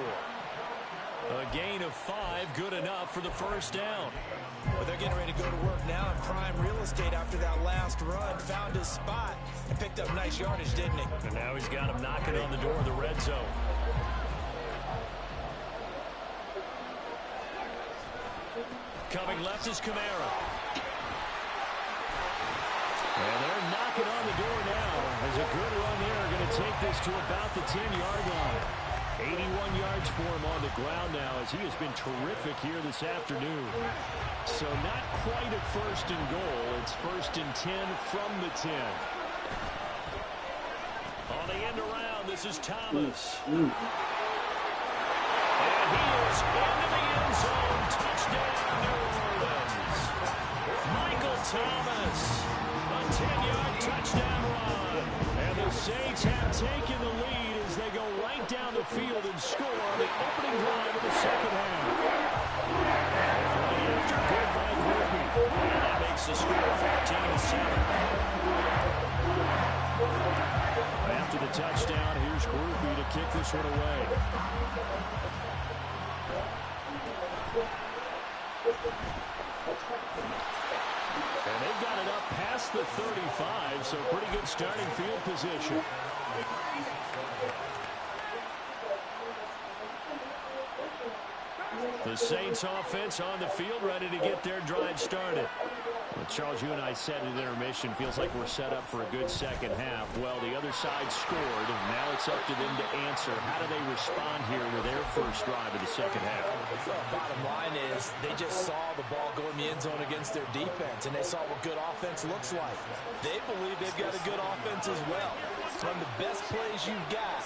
[SPEAKER 2] A gain of 5, good enough for the first down.
[SPEAKER 5] But they're getting ready to go to work now in prime real estate after that last run. Found his spot and picked up nice yardage, didn't he?
[SPEAKER 2] And now he's got him knocking on the door of the red zone. Coming left is Kamara. And they're knocking on the door now. There's a good run there. Going to take this to about the 10-yard line. 81 yards for him on the ground now as he has been terrific here this afternoon. So not quite a first and goal. It's first and 10 from the 10. On the end around, this is Thomas. And he is into the end zone. Touchdown, New Orleans. Michael Thomas, a 10-yard touchdown run. And the Saints have taken the lead as they go right down the field and score on the opening drive of the second half. After good by Groupie. And that makes the score 14-7. After the touchdown, here's Groupie to kick this one away. And they've got it up past the 35, so pretty good starting field position. The Saints offense on the field, ready to get their drive started. Well, Charles, you and I said at intermission, feels like we're set up for a good second half. Well, the other side scored, and now it's up to them to answer. How do they respond here with their first drive of the second half?
[SPEAKER 5] Well, bottom line is they just saw the ball go in the end zone against their defense, and they saw what good offense looks like. They believe they've got a good offense as well. Run the best plays you've got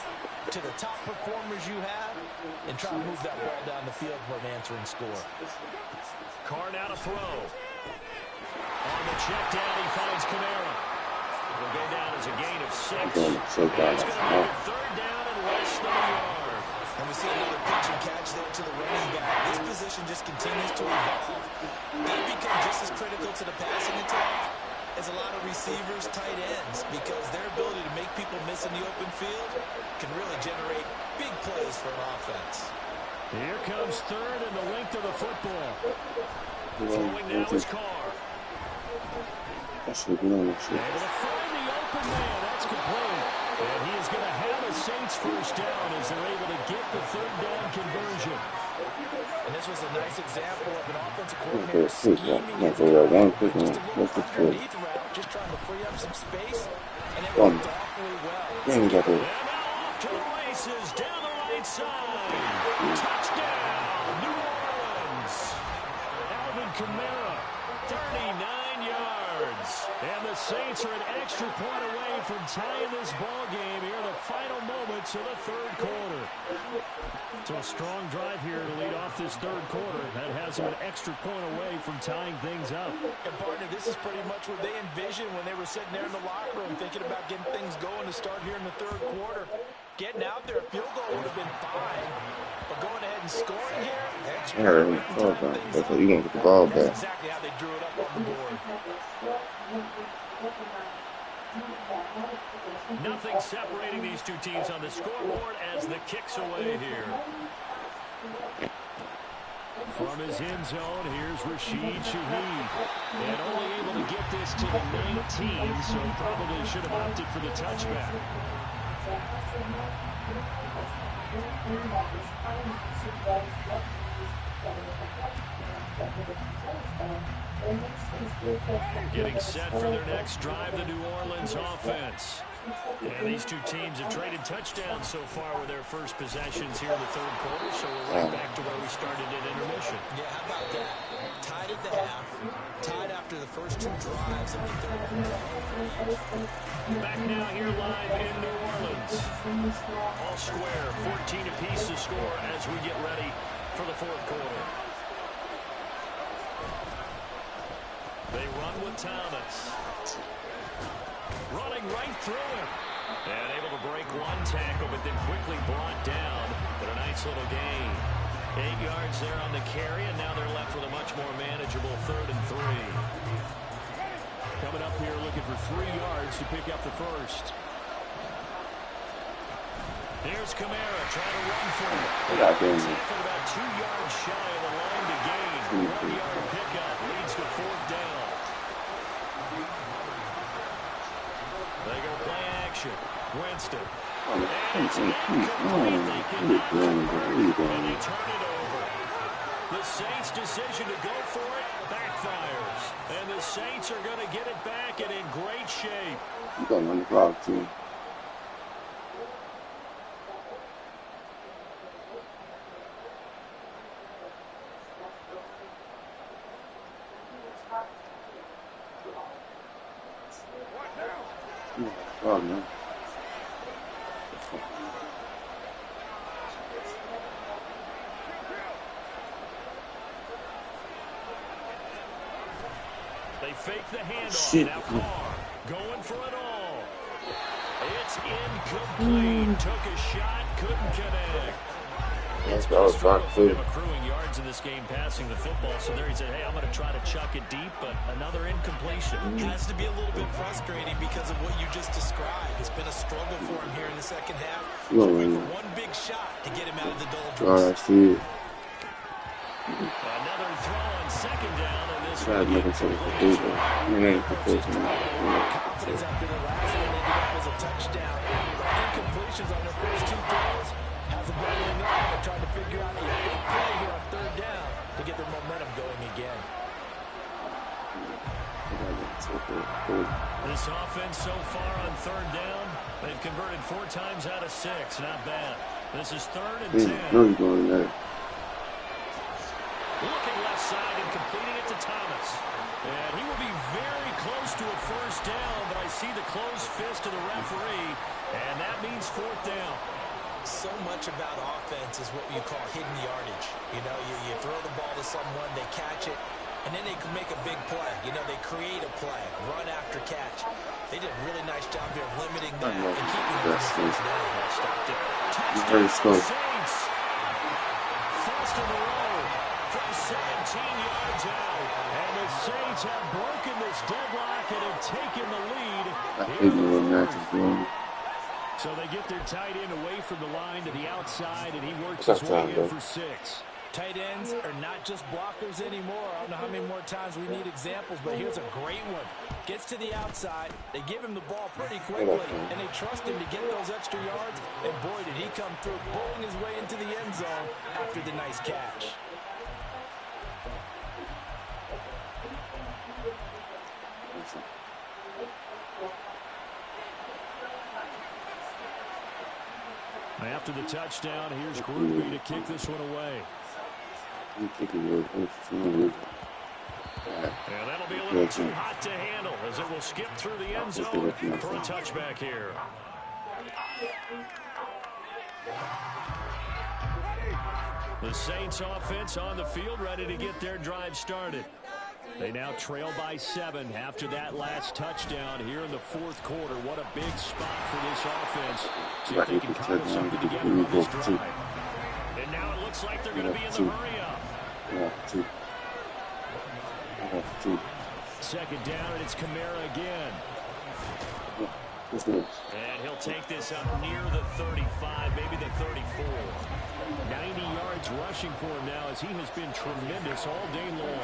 [SPEAKER 5] to the top performers you have, and try to move that ball down the field for an answering score.
[SPEAKER 2] Carr now to throw. On the check down, he finds Kamara. It'll go down as a gain of 6. It's going to make it third down and less than a yard.
[SPEAKER 5] And we see another pitch and catch there to the running back. This position just continues to evolve. They become just as critical to the passing attack as a lot of receivers, tight ends, because their ability to make people miss in the open field can really generate big plays for an offense.
[SPEAKER 2] Here comes third and the length of the football. Throwing now is Carr. Able to find the open man. That's complete. And he is going to have a Saints first down as they're able to get the third down conversion.
[SPEAKER 5] And this was a nice example of an offensive coordinator scheming his guy just a little underneath route, just trying to free up some space, and it worked awfully well.
[SPEAKER 2] And now off to the races down the right side. Touchdown, New Orleans. Alvin Kamara, 39 yards. And the Saints are an extra point away from tying this ball game here in the final moments of the third quarter. So a strong drive here to lead off this third quarter. That has them an extra point away from tying things up.
[SPEAKER 5] And partner, this is pretty much what they envisioned when they were sitting there in the locker room thinking about getting things going to start here in the third quarter. Getting out there, a field goal would have been fine. But going ahead and scoring here, that's
[SPEAKER 6] how you gonna get the ball back.
[SPEAKER 5] That's exactly how they drew it up on the board.
[SPEAKER 2] Nothing separating these two teams on the scoreboard as the kick's away here. From his end zone, here's Rashid Shaheed. And only able to get this to the 19, so probably should have opted for the touchback. Getting set for their next drive, the New Orleans offense. And these two teams have traded touchdowns so far with their first possessions here in the third quarter, so we're right back to where we started at intermission.
[SPEAKER 5] Yeah, how about that? Tied at the half, tied after the first two drives of the third quarter.
[SPEAKER 2] Back now here live in New Orleans. All square, 14 apiece to score as we get ready for the fourth quarter. They run with Thomas. Running right through him. And able to break one tackle, but then quickly brought down. But a nice little gain. 8 yards there on the carry, and now they're left with a much more manageable 3rd and 3. Coming up here looking for 3 yards to pick up the first. Here's Kamara trying to run for it. Tackled about 2 yards shy of the line to gain. 1-yard pickup leads to 4th down. They go play action. Winston. And it's incomplete. They cannot convert, and they turn it over. The Saints' decision to go for it backfires. And the Saints are going to get it back and in great shape.
[SPEAKER 6] You got on the clock, too. Oh, no.
[SPEAKER 2] They fake the handoff.
[SPEAKER 6] Shit.
[SPEAKER 2] Now Carr going for it all. It's incomplete. Took a shot, couldn't connect.
[SPEAKER 6] That's what I was trying to
[SPEAKER 2] For
[SPEAKER 6] do.
[SPEAKER 2] him accruing yards in this game passing the football. So there he said, hey, I'm going to try to chuck it deep, but another incompletion.
[SPEAKER 5] Has to be a little bit frustrating because of what you just described. It's been a struggle for him here in the second half. Looking for one big shot to get him out of the doldrums.
[SPEAKER 6] All right, see it.
[SPEAKER 2] Another throw on second down, and this
[SPEAKER 6] Tried making something for Google. I mean, ain't for Google.
[SPEAKER 5] Confidence after the last one ended up as a touchdown. Incompletions on their first two throws. Hasn't been really enough. They're trying to figure out a big play here on third down to get their momentum going again.
[SPEAKER 2] This offense so far on third down, they've converted 4 times out of 6. Not bad. This is 3rd and 10.
[SPEAKER 6] No, you're going there.
[SPEAKER 2] Looking left side and completing it to Thomas. And he will be very close to a first down, but I see the closed fist of the referee, and that means 4th down.
[SPEAKER 5] So much about offense is what you call hidden yardage. You know, you throw the ball to someone, they catch it, and then they can make a big play. You know, they create a play, run after catch. They did a really nice job here of limiting that and keeping it to the first down.
[SPEAKER 2] Stopped it.
[SPEAKER 6] It's very slow.
[SPEAKER 2] Saints. First in a row from 17 yards out. And the Saints have broken this deadlock and have taken the lead.
[SPEAKER 6] I hate the little matches, bro.
[SPEAKER 2] So they get their tight end away from the line to the outside, and he works his way in for 6.
[SPEAKER 5] Tight ends are not just blockers anymore. I don't know how many more times we need examples, but here's a great one. Gets to the outside. They give him the ball pretty quickly, and they trust him to get those extra yards. And boy, did he come through, bowling his way into the end zone after the nice catch.
[SPEAKER 2] After the touchdown, here's Gruby to kick this one away.
[SPEAKER 8] And
[SPEAKER 2] that'll be a little too hot to handle as it will skip through the end zone for a touchback here. The Saints offense on the field ready to get their drive started. They now trail by 7 after that last touchdown here in the 4th quarter. What a big spot for this offense. See if they can cobble something together on this drive. And now it looks like they're going to be in the hurry-up. Second down, and it's Kamara again. And he'll take this up near the 35, maybe the 34. 90 yards rushing for him now as he has been tremendous all day long.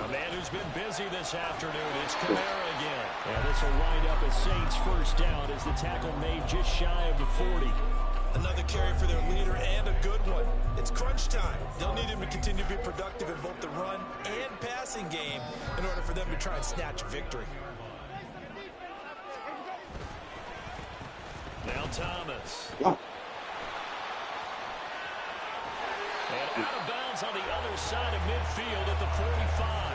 [SPEAKER 2] A man who's been busy this afternoon, it's Kamara again. And this will wind up a Saints first down as the tackle made just shy of the 40.
[SPEAKER 5] Another carry for their leader and a good one. It's crunch time. They'll need him to continue to be productive in both the run and passing game in order for them to try and snatch a victory.
[SPEAKER 2] Now Thomas.
[SPEAKER 6] Yeah.
[SPEAKER 2] And out of bounds on the other side of midfield at the 45.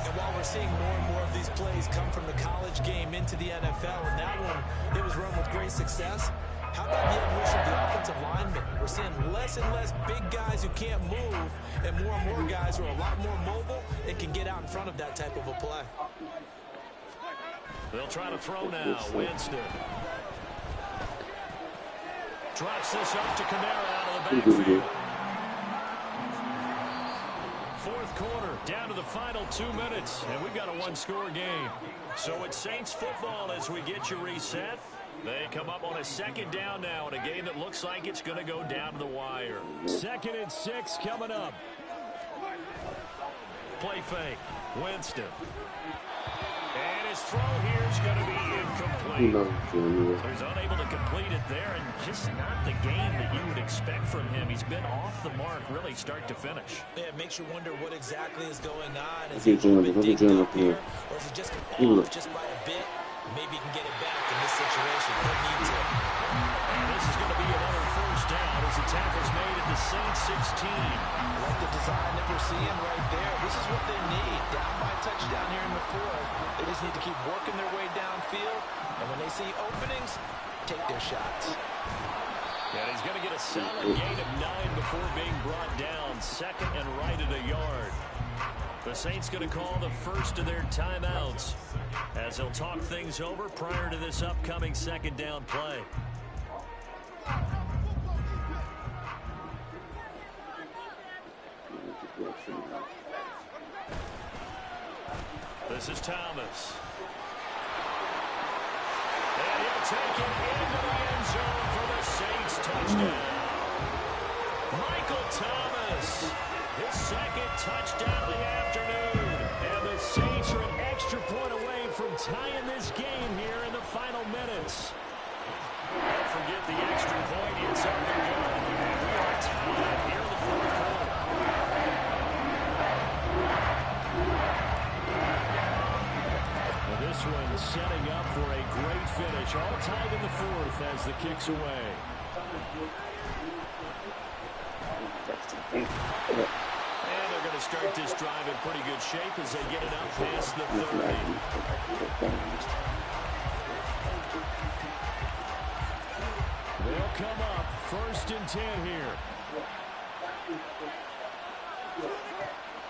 [SPEAKER 5] And while we're seeing more and more of these plays come from the college game into the NFL, and that one, it was run with great success, how about the evolution of the offensive linemen? We're seeing less and less big guys who can't move, and more guys who are a lot more mobile and can get out in front of that type of a play.
[SPEAKER 2] They'll try to throw now. Winston. Drops this up to Kamara out of the backfield. 4th quarter, down to the final 2 minutes, and we've got a one-score game. So it's Saints football as we get you reset. They come up on a second down now in a game that looks like it's going to go down to the wire. 2nd and 6 coming up. Play fake. Winston. And his throw here is going to be incomplete. He's unable to complete it there, and just not the game that you would expect from him. He's been off the mark really start to finish.
[SPEAKER 5] Yeah, it makes you wonder what exactly is going on. Is he a little bit dinged up here, or is he just off just by a bit? Maybe he can get it back in this situation. He'll need to.
[SPEAKER 2] And this is going to be another first down as the tackle's made at the Saints 16.
[SPEAKER 5] Like the design that we're seeing right there. This is what they need. Down by a touchdown here in the fourth. They just need to keep working their way downfield. And when they see openings, take their shots.
[SPEAKER 2] And he's going to get a solid gain of 9 before being brought down. Second and right at a yard. The Saints going to call the first of their timeouts as they'll talk things over prior to this upcoming second down play. This is Thomas. And he'll take it into the end zone for the Saints touchdown. Michael Thomas, his second touchdown of the afternoon. And the Saints are an extra point away from tying this game here in the final minutes. Don't forget the extra point. It's up and good. And we are tied here in the fourth quarter. Well, this one setting up for a great finish. All tied in the fourth as the kick's away. And they're going to start this drive in pretty good shape as they get it up past the 30. They'll come up first and 10 here.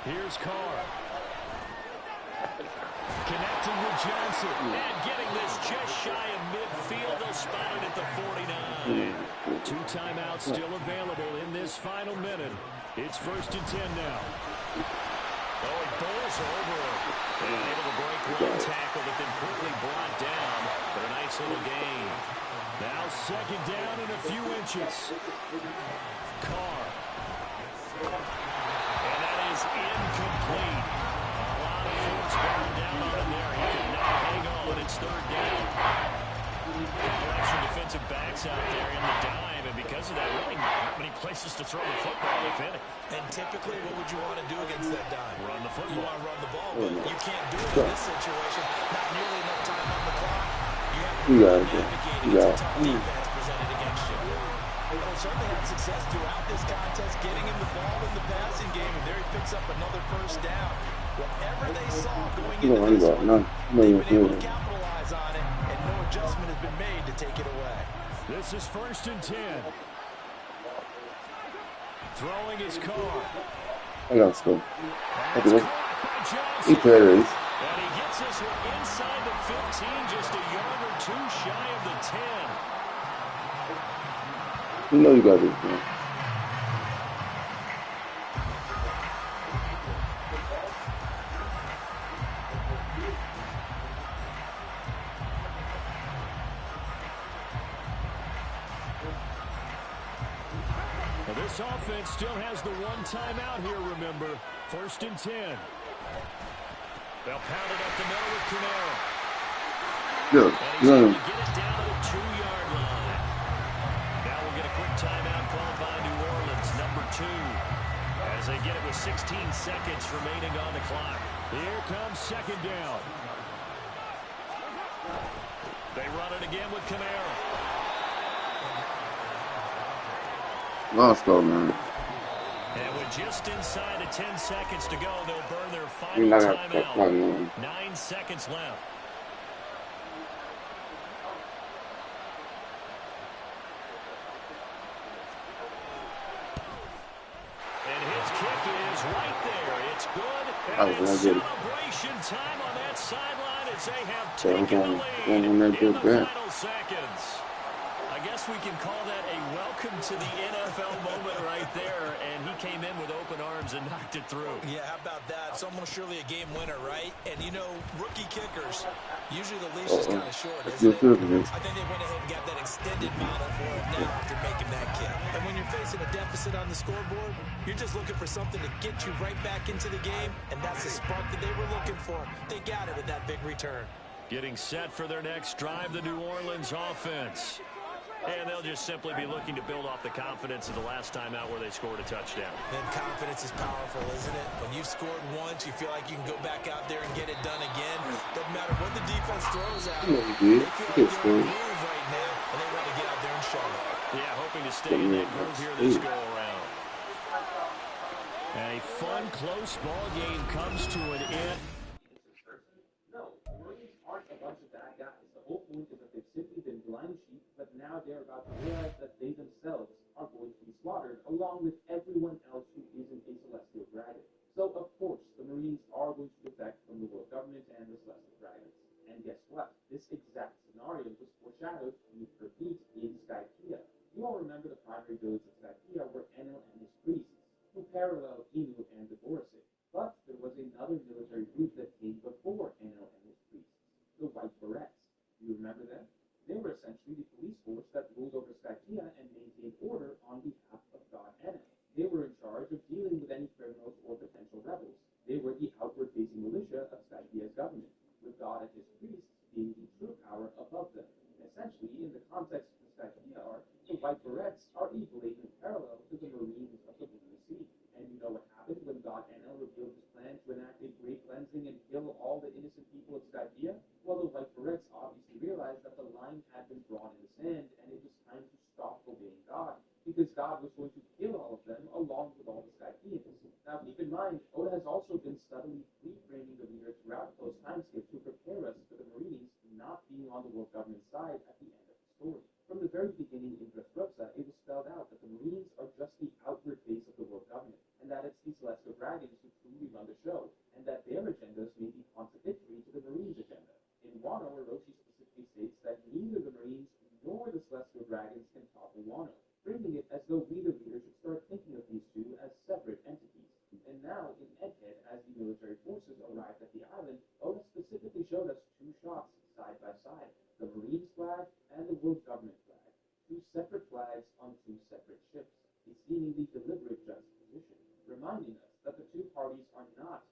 [SPEAKER 2] Here's Carr. Connecting with Johnson. And getting this just shy of midfield. They'll spot it at the 49. 2 timeouts still available in this final minute. It's first and 10 now. Oh, he bowls over. And able to break one tackle, but then quickly brought down. But a nice little gain. Now second down and a few inches. Carr. And that is incomplete. A lot of folks bearing down on him there. He could not hang on. It's third down. Couple extra defensive backs out there in the dime, and because of that, really not many places to throw the football, if any.
[SPEAKER 5] And typically, what would you want to do against that dime?
[SPEAKER 2] Run the football.
[SPEAKER 5] You want to run the ball, but you can't do it in this situation. Not nearly enough time on the clock. You have to navigate against a tough defense presented against you. Well, certainly had success throughout this contest, getting him the ball in the passing game, and there he picks up another first down. Whatever they saw going into this one, they've been able to capitalize on it, and no adjustment has been made to take it away.
[SPEAKER 2] This is first and 10. Throwing his Carr.
[SPEAKER 6] I got to go.
[SPEAKER 2] That's caught by Johnson.
[SPEAKER 6] He carries.
[SPEAKER 2] And he gets this one inside the 15, just a yard or two shy of the 10.
[SPEAKER 6] You know you got this, man.
[SPEAKER 2] Well, this offense still has the one timeout here, remember. First and 10. They'll pound it up the middle with Canero.
[SPEAKER 6] Yeah,
[SPEAKER 2] And he's able to get it down to the 2-yard line. Now we'll get a quick timeout called by New Orleans, number 2. As they get it with 16 seconds remaining on the clock. Here comes second down. They run it again with Canero.
[SPEAKER 6] Let's go, man.
[SPEAKER 2] And with just inside of 10 seconds to go, they'll burn their final timeout. 9 seconds left. And his kick is right there. It's good. And it's celebration time on that sideline as they have taken the lead in the final seconds. I guess we can call that a welcome to the NFL moment right there, and he came in with open arms and knocked it through.
[SPEAKER 5] Yeah, how about that? It's almost surely a game winner, right? And, you know, rookie kickers, usually the leash is kind of short, isn't it? I think they went ahead and got that extended model for it now after making that kick. And when you're facing a deficit on the scoreboard, you're just looking for something to get you right back into the game, and that's the spark that they were looking for. They got it with that big return.
[SPEAKER 2] Getting set for their next drive, the New Orleans offense. And they'll just simply be looking to build off the confidence of the last time out where they scored a touchdown.
[SPEAKER 5] And confidence is powerful, isn't it? When you've scored once, you feel like you can go back out there and get it done again. Doesn't matter what the defense throws at them. They feel like they're in a groove right now, and they want to get out there and show it.
[SPEAKER 2] Yeah, hoping to stay in that groove here this go-around. A fun, close ball game comes to an end.
[SPEAKER 9] No, the Marines aren't a bunch of bad guys. The whole point is that they've simply been blind sheep, but now they're about to realize that they themselves are going to be slaughtered, along with everyone else who isn't a Celestial Dragon. So, of course, the Marines are going to defect from the world government and the Celestial Dragons. And guess what? This exact scenario was foreshadowed to repeat in Skypiea. You all remember the primary village of Skypiea were Enel and his priests, who paralleled Inu and the Borisig. But there was another military group that came before Enel and his priests, the White Berets. Do you remember them? They were essentially the police force that ruled over Skypiea and maintained order on behalf of God Enel. They were in charge of dealing with any criminals or potential rebels. They were the outward-facing militia of Skypiea's government, with God and his priests being the true power above them. Essentially, in the context of the Skypiea arc, the White Berets are a blatant parallel to the Marines of the Blue Sea. And you know what happened when God Enel revealed his plan to enact a great cleansing and kill all the innocent people of Skypiea? Well, the White Berets obviously realized that the line had been drawn in the sand, and it was time to stop obeying God, because God was going to kill all of them along with all the Skypieans. Now, keep in mind, Oda has also been subtly reframing the reader throughout those timescales to prepare us for the Marines not being on the world government side at the end of the story. From the very beginning in Dressrosa, it was spelled out that the Marines are just the outward face of the world government, and that it's the Celestial Dragons who truly run the show, and that their agendas may be contradictory to the Marines' agenda. In Wano, Orochi specifically states that neither the Marines nor the Celestial Dragons can topple Wano, framing it as though we, the reader, should start thinking of these two as separate entities. And now, in Egghead, as the military forces arrived at the island, Oda specifically showed us two shots side by side, the Marines flag and the world government flag, two separate flags on two separate ships, a seemingly deliberate juxtaposition, reminding us that the two parties are not